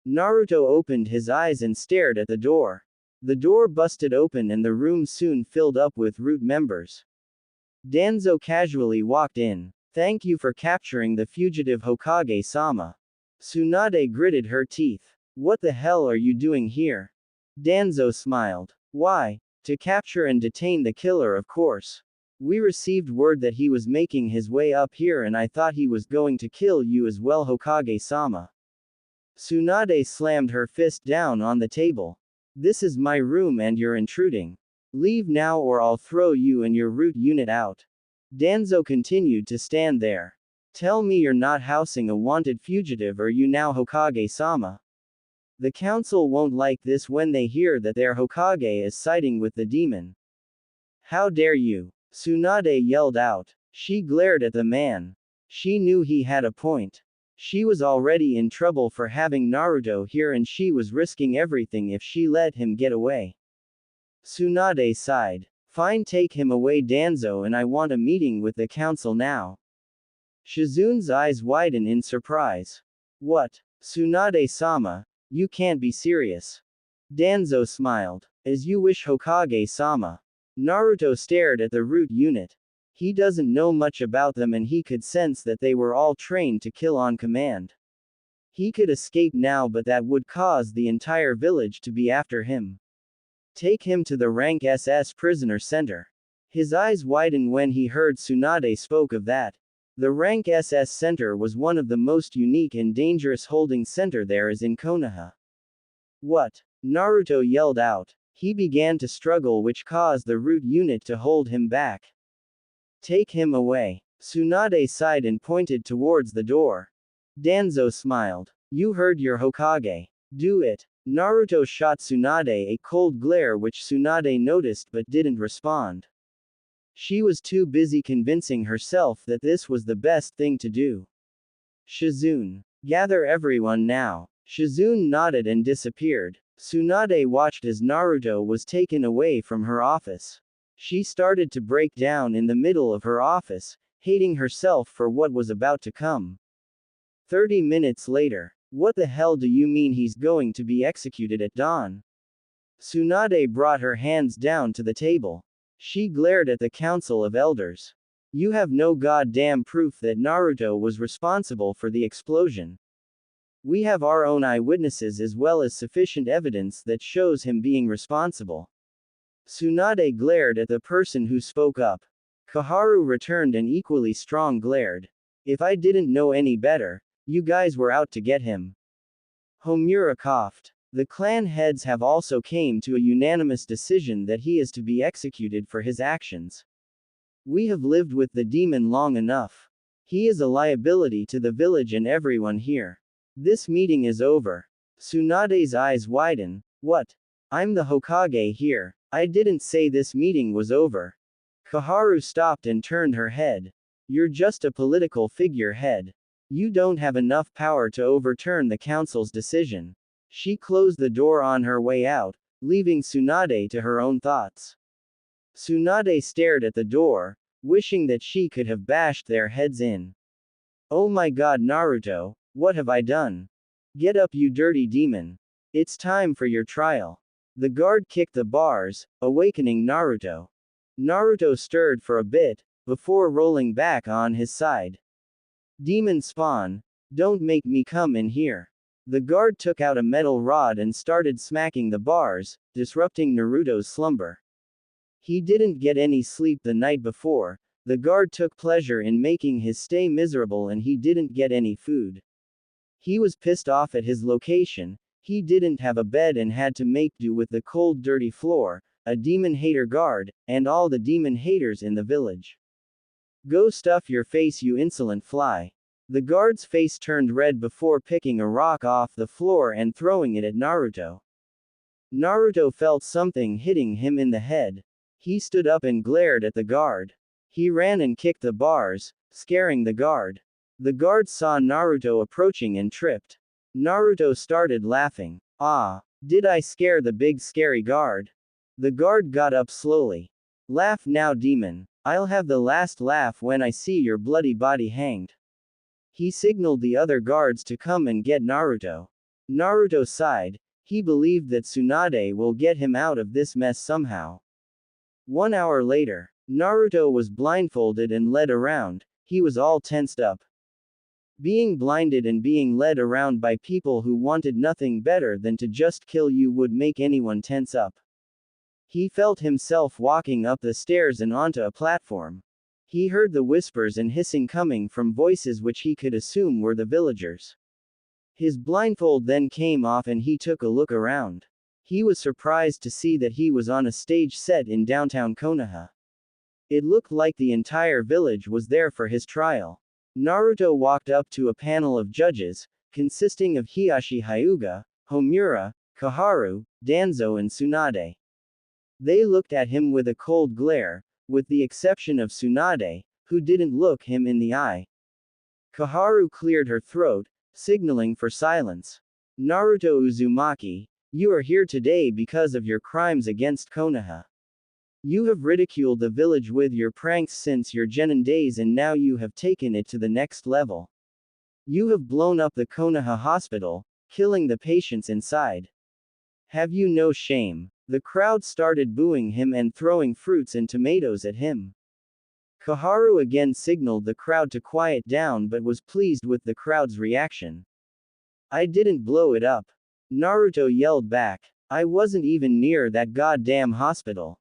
Naruto opened his eyes and stared at the door. The door busted open and the room soon filled up with root members. Danzo casually walked in. Thank you for capturing the fugitive Hokage-sama. Tsunade gritted her teeth. What the hell are you doing here? Danzo smiled. Why? To capture and detain the killer, of course. We received word that he was making his way up here and I thought he was going to kill you as well, Hokage-sama. Tsunade slammed her fist down on the table. This is my room and you're intruding. Leave now or I'll throw you and your root unit out. Danzo continued to stand there. Tell me you're not housing a wanted fugitive or you now Hokage-sama. The council won't like this when they hear that their Hokage is siding with the demon. How dare you? Tsunade yelled out. She glared at the man. She knew he had a point. She was already in trouble for having Naruto here and she was risking everything if she let him get away. Tsunade sighed. Fine, take him away, Danzo, and I want a meeting with the council now. Shizune's eyes widened in surprise. What? Tsunade-sama? You can't be serious. Danzo smiled. As you wish, Hokage-sama. Naruto stared at the root unit. He doesn't know much about them and he could sense that they were all trained to kill on command. He could escape now, but that would cause the entire village to be after him. Take him to the rank SS prisoner center. His eyes widened when he heard Tsunade spoke of that. The rank SS center was one of the most unique and dangerous holding center there is in Konoha. What? Naruto yelled out. He began to struggle, which caused the root unit to hold him back. Take him away. Tsunade sighed and pointed towards the door. Danzo smiled. You heard your Hokage. Do it. Naruto shot Tsunade a cold glare which Tsunade noticed but didn't respond. She was too busy convincing herself that this was the best thing to do. Shizune. Gather everyone now. Shizune nodded and disappeared. Tsunade watched as Naruto was taken away from her office. She started to break down in the middle of her office, hating herself for what was about to come. 30 minutes later. What the hell do you mean he's going to be executed at dawn? Tsunade brought her hands down to the table. She glared at the Council of Elders. You have no goddamn proof that Naruto was responsible for the explosion. We have our own eyewitnesses as well as sufficient evidence that shows him being responsible. Tsunade glared at the person who spoke up. Koharu returned an equally strong glared. If I didn't know any better, you guys were out to get him. Homura coughed. The clan heads have also came to a unanimous decision that he is to be executed for his actions. We have lived with the demon long enough. He is a liability to the village and everyone here. This meeting is over. Tsunade's eyes widen. What? I'm the Hokage here. I didn't say this meeting was over. Koharu stopped and turned her head. You're just a political figurehead. You don't have enough power to overturn the council's decision. She closed the door on her way out, leaving Tsunade to her own thoughts. Tsunade stared at the door, wishing that she could have bashed their heads in. Oh my god, Naruto, what have I done? Get up, you dirty demon. It's time for your trial. The guard kicked the bars, awakening Naruto. Naruto stirred for a bit, before rolling back on his side. Demon spawn, don't make me come in here. The guard took out a metal rod and started smacking the bars, disrupting Naruto's slumber. He didn't get any sleep the night before. The guard took pleasure in making his stay miserable and he didn't get any food. He was pissed off at his location. He didn't have a bed and had to make do with the cold dirty floor, a demon hater guard, and all the demon haters in the village. Go stuff your face, you insolent fly. The guard's face turned red before picking a rock off the floor and throwing it at Naruto. Naruto felt something hitting him in the head. He stood up and glared at the guard. He ran and kicked the bars, scaring the guard. The guard saw Naruto approaching and tripped. Naruto started laughing. Ah, did I scare the big scary guard? The guard got up slowly. Laugh now, demon. I'll have the last laugh when I see your bloody body hanged. He signaled the other guards to come and get Naruto. Naruto sighed. He believed that Tsunade will get him out of this mess somehow. 1 hour later, Naruto was blindfolded and led around. He was all tensed up. Being blinded and being led around by people who wanted nothing better than to just kill you would make anyone tense up. He felt himself walking up the stairs and onto a platform. He heard the whispers and hissing coming from voices which he could assume were the villagers. His blindfold then came off and he took a look around. He was surprised to see that he was on a stage set in downtown Konoha. It looked like the entire village was there for his trial. Naruto walked up to a panel of judges, consisting of Hiashi Hyuga, Homura, Koharu, Danzo and Tsunade. They looked at him with a cold glare, with the exception of Tsunade, who didn't look him in the eye. Koharu cleared her throat, signaling for silence. Naruto Uzumaki, you are here today because of your crimes against Konoha. You have ridiculed the village with your pranks since your genin days and now you have taken it to the next level. You have blown up the Konoha hospital, killing the patients inside. Have you no shame? The crowd started booing him and throwing fruits and tomatoes at him. Koharu again signaled the crowd to quiet down but was pleased with the crowd's reaction. I didn't blow it up. Naruto yelled back. I wasn't even near that goddamn hospital.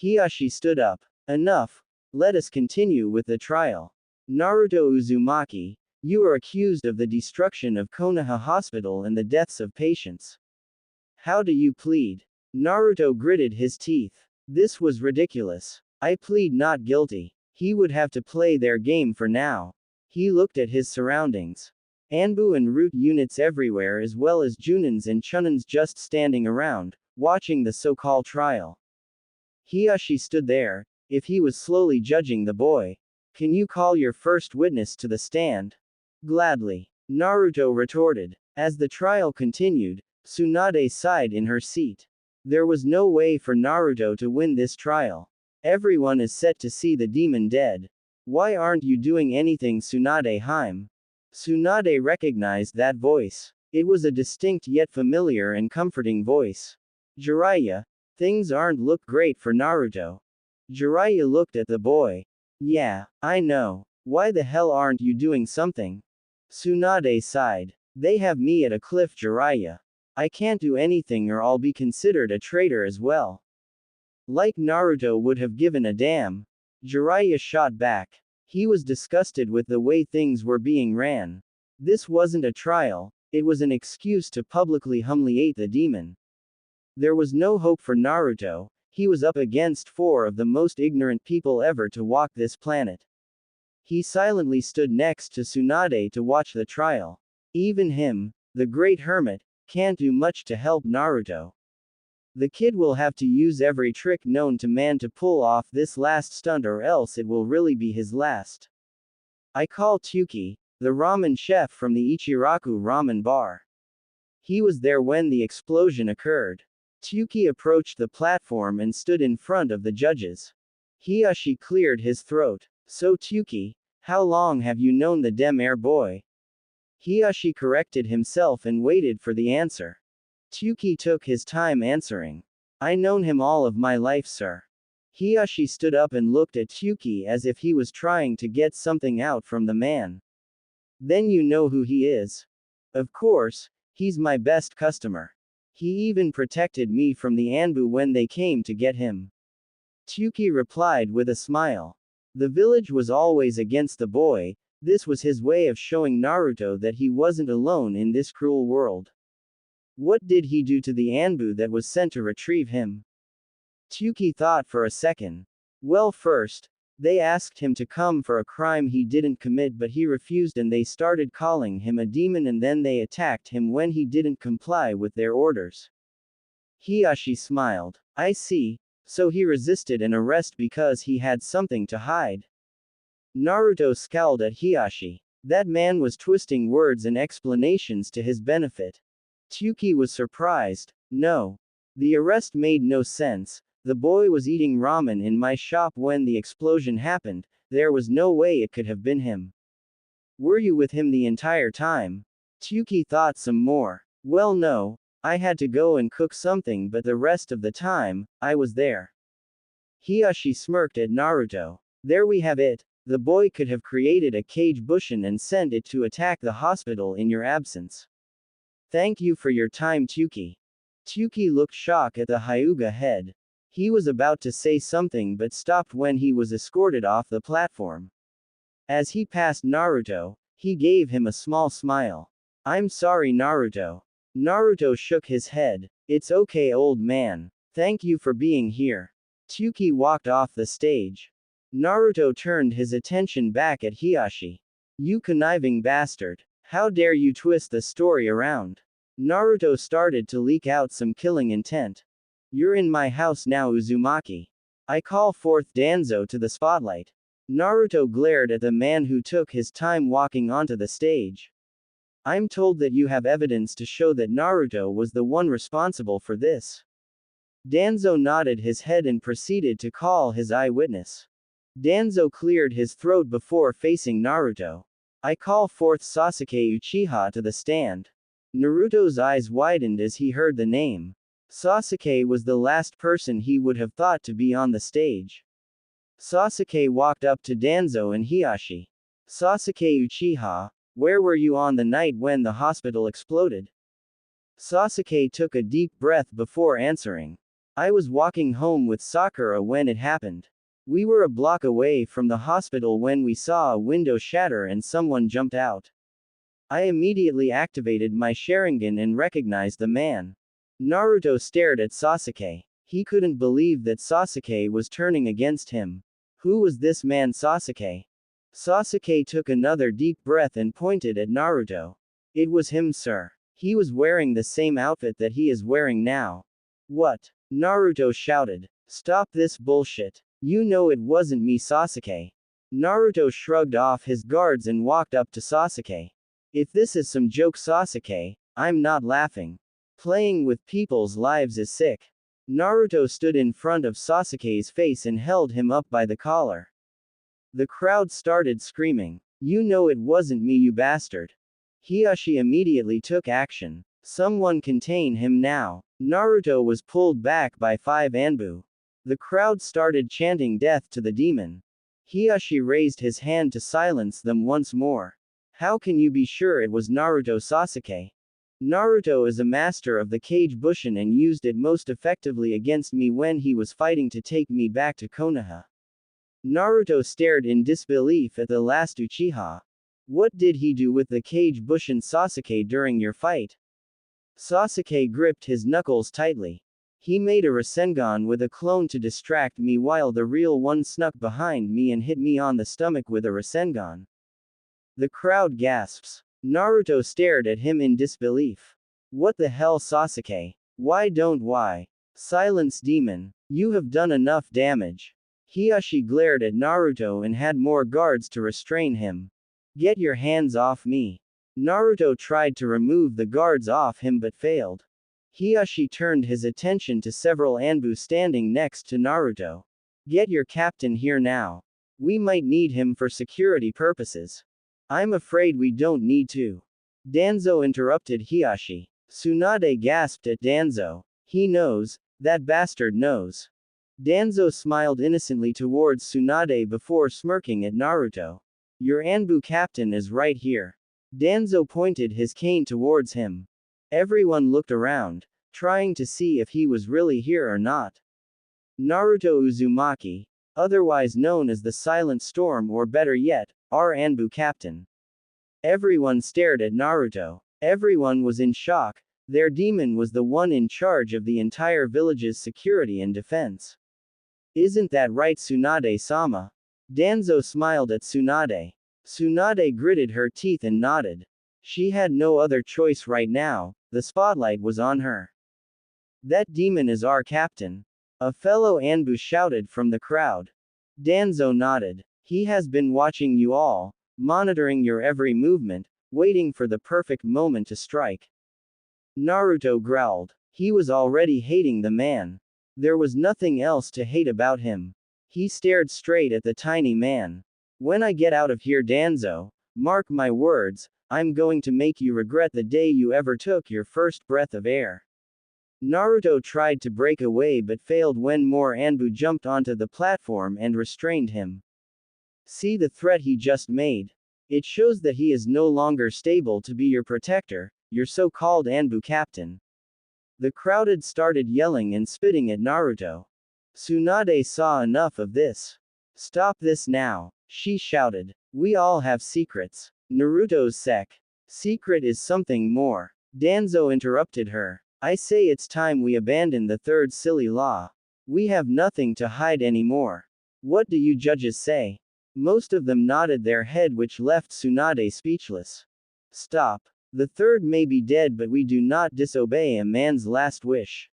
Hiashi stood up. Enough. Let us continue with the trial. Naruto Uzumaki, you are accused of the destruction of Konoha Hospital and the deaths of patients. How do you plead? Naruto gritted his teeth. This was ridiculous. I plead not guilty. He would have to play their game for now. He looked at his surroundings. Anbu and root units everywhere as well as Junins and Chunins just standing around, watching the so-called trial. Hiashi stood there, if he was slowly judging the boy. Can you call your first witness to the stand? Gladly. Naruto retorted. As the trial continued, Tsunade sighed in her seat. There was no way for Naruto to win this trial. Everyone is set to see the demon dead. Why aren't you doing anything, Tsunade-hime? Tsunade recognized that voice. It was a distinct yet familiar and comforting voice. Jiraiya, things aren't look great for Naruto. Jiraiya looked at the boy. Yeah, I know. Why the hell aren't you doing something? Tsunade sighed. They have me at a cliff, Jiraiya. I can't do anything or I'll be considered a traitor as well. Like Naruto would have given a damn. Jiraiya shot back. He was disgusted with the way things were being ran. This wasn't a trial, it was an excuse to publicly humiliate the demon. There was no hope for Naruto, he was up against 4 of the most ignorant people ever to walk this planet. He silently stood next to Tsunade to watch the trial. Even him, the great hermit, can't do much to help Naruto. The kid will have to use every trick known to man to pull off this last stunt, or else it will really be his last. I call Tuki, the ramen chef from the Ichiraku ramen bar. He was there when the explosion occurred. Tuki approached the platform and stood in front of the judges. Hiyashi cleared his throat. So Tuki, how long have you known the Dem-Air boy? Hiyashi corrected himself and waited for the answer. Tuki took his time answering. I known him all of my life, sir. Hiyashi stood up and looked at Tuki as if he was trying to get something out from the man. Then you know who he is. Of course, he's my best customer. He even protected me from the Anbu when they came to get him. Tuki replied with a smile. The village was always against the boy. This was his way of showing Naruto that he wasn't alone in this cruel world. What did he do to the Anbu that was sent to retrieve him? Tuki thought for a second. Well, first, they asked him to come for a crime he didn't commit, but he refused and they started calling him a demon, and then they attacked him when he didn't comply with their orders. Hiyashi smiled. I see, so he resisted an arrest because he had something to hide. Naruto scowled at Hiyashi. That man was twisting words and explanations to his benefit. Tuki was surprised. No. The arrest made no sense. The boy was eating ramen in my shop when the explosion happened. There was no way it could have been him. Were you with him the entire time? Tuki thought some more. Well, no. I had to go and cook something, but the rest of the time, I was there. Hiyashi smirked at Naruto. There we have it. The boy could have created a cage bushin and sent it to attack the hospital in your absence. Thank you for your time, Tuki. Tuki looked shocked at the Hyuga head. He was about to say something but stopped when he was escorted off the platform. As he passed Naruto, he gave him a small smile. I'm sorry, Naruto. Naruto shook his head. It's okay, old man. Thank you for being here. Tuki walked off the stage. Naruto turned his attention back at Hiyashi. You conniving bastard. How dare you twist the story around? Naruto started to leak out some killing intent. You're in my house now, Uzumaki. I call forth Danzo to the spotlight. Naruto glared at the man who took his time walking onto the stage. I'm told that you have evidence to show that Naruto was the one responsible for this. Danzo nodded his head and proceeded to call his eyewitness. Danzo cleared his throat before facing Naruto. I call forth Sasuke Uchiha to the stand. Naruto's eyes widened as he heard the name. Sasuke was the last person he would have thought to be on the stage. Sasuke walked up to Danzo and Hiyashi. Sasuke Uchiha, where were you on the night when the hospital exploded? Sasuke took a deep breath before answering. I was walking home with Sakura when it happened. We were a block away from the hospital when we saw a window shatter and someone jumped out. I immediately activated my Sharingan and recognized the man. Naruto stared at Sasuke. He couldn't believe that Sasuke was turning against him. Who was this man, Sasuke? Sasuke took another deep breath and pointed at Naruto. It was him, sir. He was wearing the same outfit that he is wearing now. What? Naruto shouted. Stop this bullshit. You know it wasn't me, Sasuke. Naruto shrugged off his guards and walked up to Sasuke. If this is some joke, Sasuke, I'm not laughing. Playing with people's lives is sick. Naruto stood in front of Sasuke's face and held him up by the collar. The crowd started screaming. You know it wasn't me, you bastard. Hiashi immediately took action. Someone contain him now. Naruto was pulled back by 5 Anbu. The crowd started chanting death to the demon. Hiashi raised his hand to silence them once more. How can you be sure it was Naruto Sasuke? Naruto is a master of the Kage Bushin and used it most effectively against me when he was fighting to take me back to Konoha. Naruto stared in disbelief at the last Uchiha. What did he do with the Kage Bushin Sasuke during your fight? Sasuke gripped his knuckles tightly. He made a Rasengan with a clone to distract me while the real one snuck behind me and hit me on the stomach with a Rasengan. The crowd gasps. Naruto stared at him in disbelief. What the hell, Sasuke? Why? Silence, demon. You have done enough damage. Hiashi glared at Naruto and had more guards to restrain him. Get your hands off me. Naruto tried to remove the guards off him but failed. Hiashi turned his attention to several Anbu standing next to Naruto. Get your captain here now. We might need him for security purposes. I'm afraid we don't need to. Danzo interrupted Hiashi. Tsunade gasped at Danzo. He knows, that bastard knows. Danzo smiled innocently towards Tsunade before smirking at Naruto. Your Anbu captain is right here. Danzo pointed his cane towards him. Everyone looked around, trying to see if he was really here or not. Naruto Uzumaki, otherwise known as the Silent Storm or better yet, our Anbu captain. Everyone stared at Naruto. Everyone was in shock. Their demon was the one in charge of the entire village's security and defense. Isn't that right, Tsunade-sama? Danzo smiled at Tsunade. Tsunade gritted her teeth and nodded. She had no other choice right now, the spotlight was on her. That demon is our captain. A fellow Anbu shouted from the crowd. Danzo nodded. He has been watching you all, monitoring your every movement, waiting for the perfect moment to strike. Naruto growled. He was already hating the man. There was nothing else to hate about him. He stared straight at the tiny man. When I get out of here, Danzo, mark my words, I'm going to make you regret the day you ever took your first breath of air. Naruto tried to break away but failed when more Anbu jumped onto the platform and restrained him. See the threat he just made. It shows that he is no longer stable to be your protector, your so-called Anbu captain. The crowd started yelling and spitting at Naruto. Tsunade saw enough of this. Stop this now, she shouted. We all have secrets. Naruto's secret is something more. Danzo interrupted her. I say it's time we abandon the third silly law. We have nothing to hide anymore. What do you judges say? Most of them nodded their head, which left Tsunade speechless. Stop. The third may be dead, but we do not disobey a man's last wish.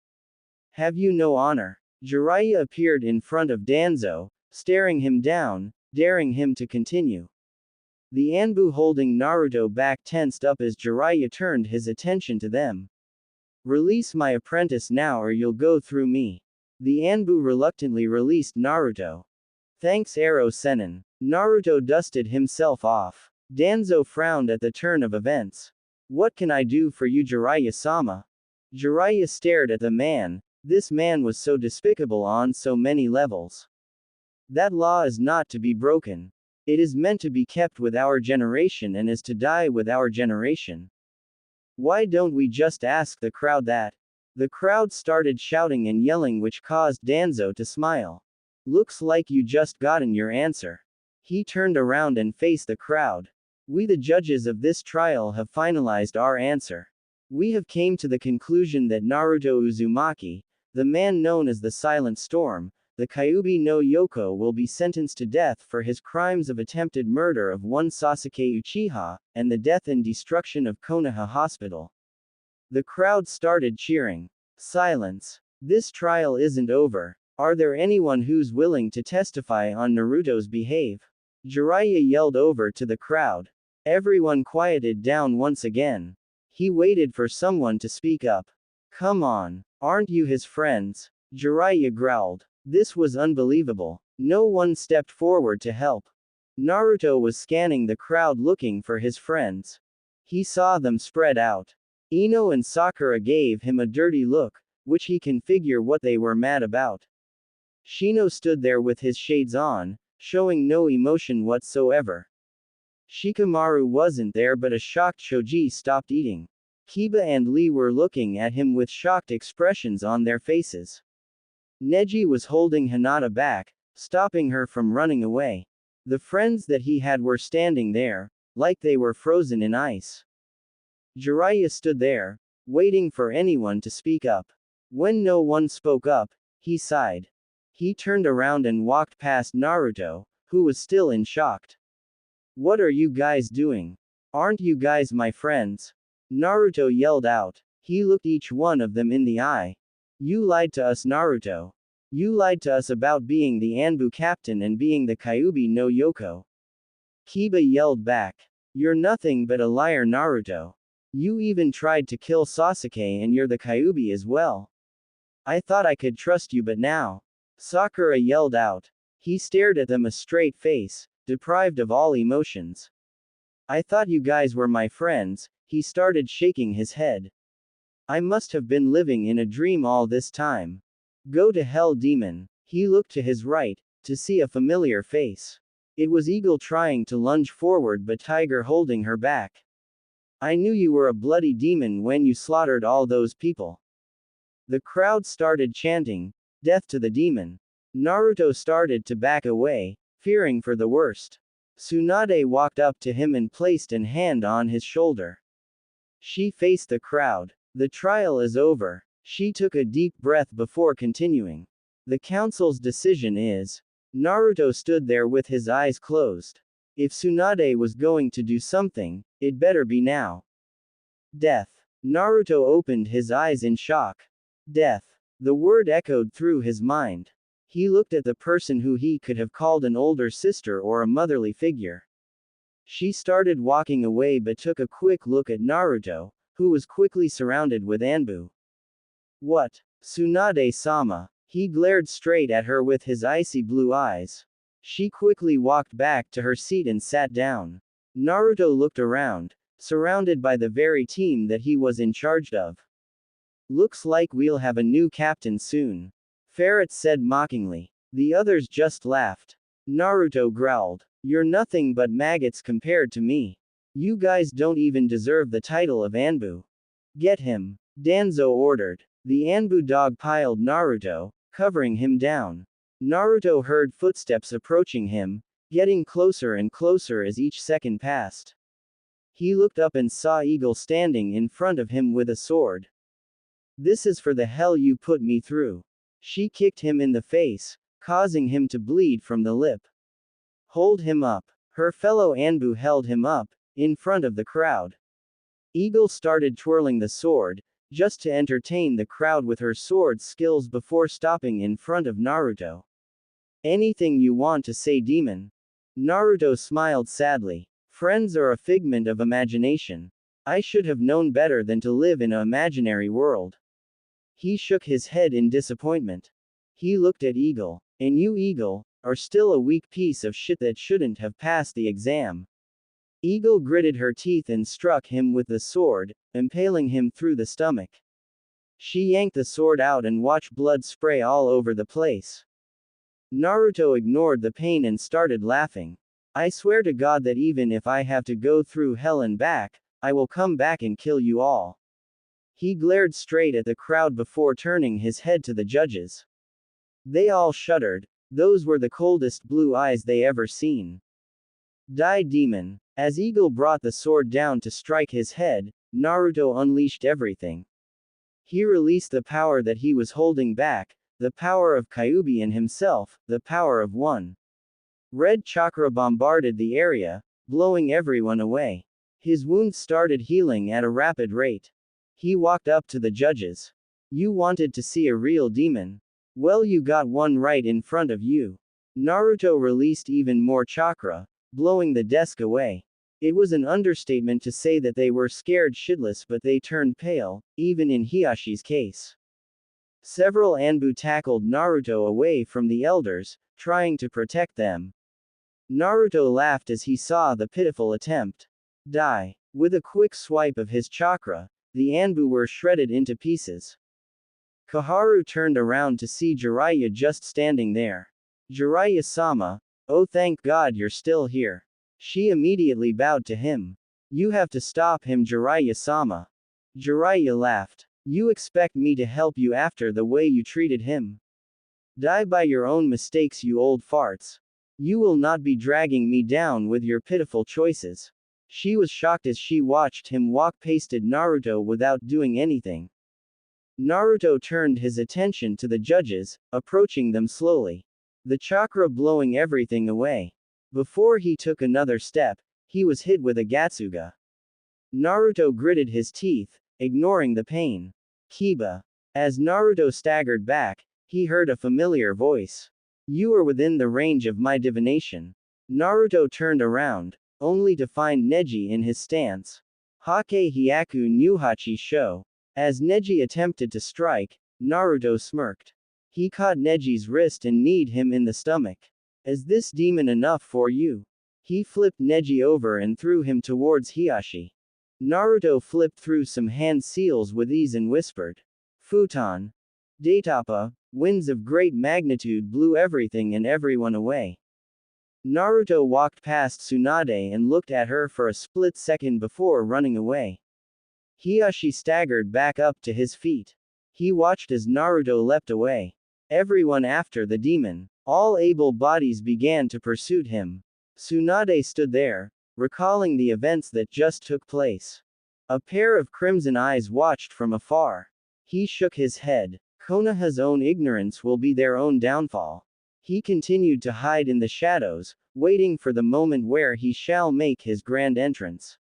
Have you no honor? Jiraiya appeared in front of Danzo, staring him down, daring him to continue. The Anbu holding Naruto back tensed up as Jiraiya turned his attention to them. Release my apprentice now or you'll go through me. The Anbu reluctantly released Naruto. Thanks, Arrow Sennin. Naruto dusted himself off. Danzo frowned at the turn of events. What can I do for you, Jiraiya-sama? Jiraiya stared at the man. This man was so despicable on so many levels. That law is not to be broken. It is meant to be kept with our generation and is to die with our generation. Why don't we just ask the crowd that? The crowd started shouting and yelling, which caused Danzo to smile. Looks like you just gotten your answer. He turned around and faced the crowd. We, the judges of this trial, have finalized our answer. We have came to the conclusion that Naruto Uzumaki, the man known as the Silent Storm, the Kyuubi no Yoko, will be sentenced to death for his crimes of attempted murder of one Sasuke Uchiha, and the death and destruction of Konoha Hospital. The crowd started cheering. Silence. This trial isn't over. Are there anyone who's willing to testify on Naruto's behalf? Jiraiya yelled over to the crowd. Everyone quieted down once again. He waited for someone to speak up. Come on, aren't you his friends? Jiraiya growled. This was unbelievable. No one stepped forward to help. Naruto was scanning the crowd looking for his friends. He saw them spread out. Ino and Sakura gave him a dirty look, which he can figure what they were mad about. Shino stood there with his shades on, showing no emotion whatsoever. Shikamaru wasn't there, but a shocked Shoji stopped eating. Kiba and Lee were looking at him with shocked expressions on their faces. Neji was holding Hinata back, stopping her from running away. The friends that he had were standing there, like they were frozen in ice. Jiraiya stood there, waiting for anyone to speak up. When no one spoke up, he sighed. He turned around and walked past Naruto, who was still in shock. What are you guys doing? Aren't you guys my friends? Naruto yelled out. He looked each one of them in the eye. You lied to us, Naruto. You lied to us about being the Anbu captain and being the Kyuubi no Yoko. Kiba yelled back. You're nothing but a liar, Naruto. You even tried to kill Sasuke and you're the Kyuubi as well. I thought I could trust you, but now. Sakura yelled out. He stared at them, a straight face, deprived of all emotions. I thought you guys were my friends. He started shaking his head. I must have been living in a dream all this time. Go to hell, demon. He looked to his right, to see a familiar face. It was Eagle trying to lunge forward, but Tiger holding her back. I knew you were a bloody demon when you slaughtered all those people. The crowd started chanting, "Death to the demon." Naruto started to back away, fearing for the worst. Tsunade walked up to him and placed an hand on his shoulder. She faced the crowd. The trial is over. She took a deep breath before continuing. The council's decision is. Naruto stood there with his eyes closed. If Tsunade was going to do something, it better be now. Death. Naruto opened his eyes in shock. Death. The word echoed through his mind. He looked at the person who he could have called an older sister or a motherly figure. She started walking away but took a quick look at Naruto, who was quickly surrounded with Anbu. What? Tsunade-sama. He glared straight at her with his icy blue eyes. She quickly walked back to her seat and sat down. Naruto looked around, surrounded by the very team that he was in charge of. Looks like we'll have a new captain soon. Ferret said mockingly. The others just laughed. Naruto growled. You're nothing but maggots compared to me. You guys don't even deserve the title of Anbu. Get him. Danzo ordered. The Anbu dog piled Naruto, covering him down. Naruto heard footsteps approaching him, getting closer and closer as each second passed. He looked up and saw Eagle standing in front of him with a sword. This is for the hell you put me through. She kicked him in the face, causing him to bleed from the lip. Hold him up. Her fellow Anbu held him up, in front of the crowd. Eagle started twirling the sword, just to entertain the crowd with her sword skills before stopping in front of Naruto. Anything you want to say, demon? Naruto smiled sadly. Friends are a figment of imagination. I should have known better than to live in an imaginary world. He shook his head in disappointment. He looked at Eagle. And you, Eagle, are still a weak piece of shit that shouldn't have passed the exam. Eagle gritted her teeth and struck him with the sword, impaling him through the stomach. She yanked the sword out and watched blood spray all over the place. Naruto ignored the pain and started laughing. I swear to God that even if I have to go through hell and back, I will come back and kill you all. He glared straight at the crowd before turning his head to the judges. They all shuddered. Those were the coldest blue eyes they ever seen. Die, demon. As Eagle brought the sword down to strike his head, Naruto unleashed everything. He released the power that he was holding back, the power of Kyuubi and himself, the power of one. Red chakra bombarded the area, blowing everyone away. His wounds started healing at a rapid rate. He walked up to the judges. You wanted to see a real demon? Well, you got one right in front of you. Naruto released even more chakra, blowing the desk away. It was an understatement to say that they were scared shitless, but they turned pale, even in Hiyashi's case. Several Anbu tackled Naruto away from the elders, trying to protect them. Naruto laughed as he saw the pitiful attempt. Die. With a quick swipe of his chakra, the Anbu were shredded into pieces. Koharu turned around to see Jiraiya just standing there. Jiraiya-sama, oh thank God you're still here. She immediately bowed to him. You have to stop him, Jiraiya-sama. Jiraiya laughed. You expect me to help you after the way you treated him? Die by your own mistakes, you old farts. You will not be dragging me down with your pitiful choices. She was shocked as she watched him walk past Naruto without doing anything. Naruto turned his attention to the judges, approaching them slowly. The chakra blowing everything away. Before he took another step, he was hit with a Gatsuga. Naruto gritted his teeth, ignoring the pain. Kiba. As Naruto staggered back, he heard a familiar voice. You are within the range of my divination. Naruto turned around, only to find Neji in his stance. Hake Hyaku Nuhachi Sho. As Neji attempted to strike, Naruto smirked. He caught Neji's wrist and kneed him in the stomach. Is this demon enough for you? He flipped Neji over and threw him towards Hiyashi. Naruto flipped through some hand seals with ease and whispered. Futon. Daitapa, winds of great magnitude blew everything and everyone away. Naruto walked past Tsunade and looked at her for a split second before running away. Hiyashi staggered back up to his feet. He watched as Naruto leapt away. Everyone after the demon. All able bodies began to pursue him. Tsunade stood there, recalling the events that just took place. A pair of crimson eyes watched from afar. He shook his head. Konoha's own ignorance will be their own downfall. He continued to hide in the shadows, waiting for the moment where he shall make his grand entrance.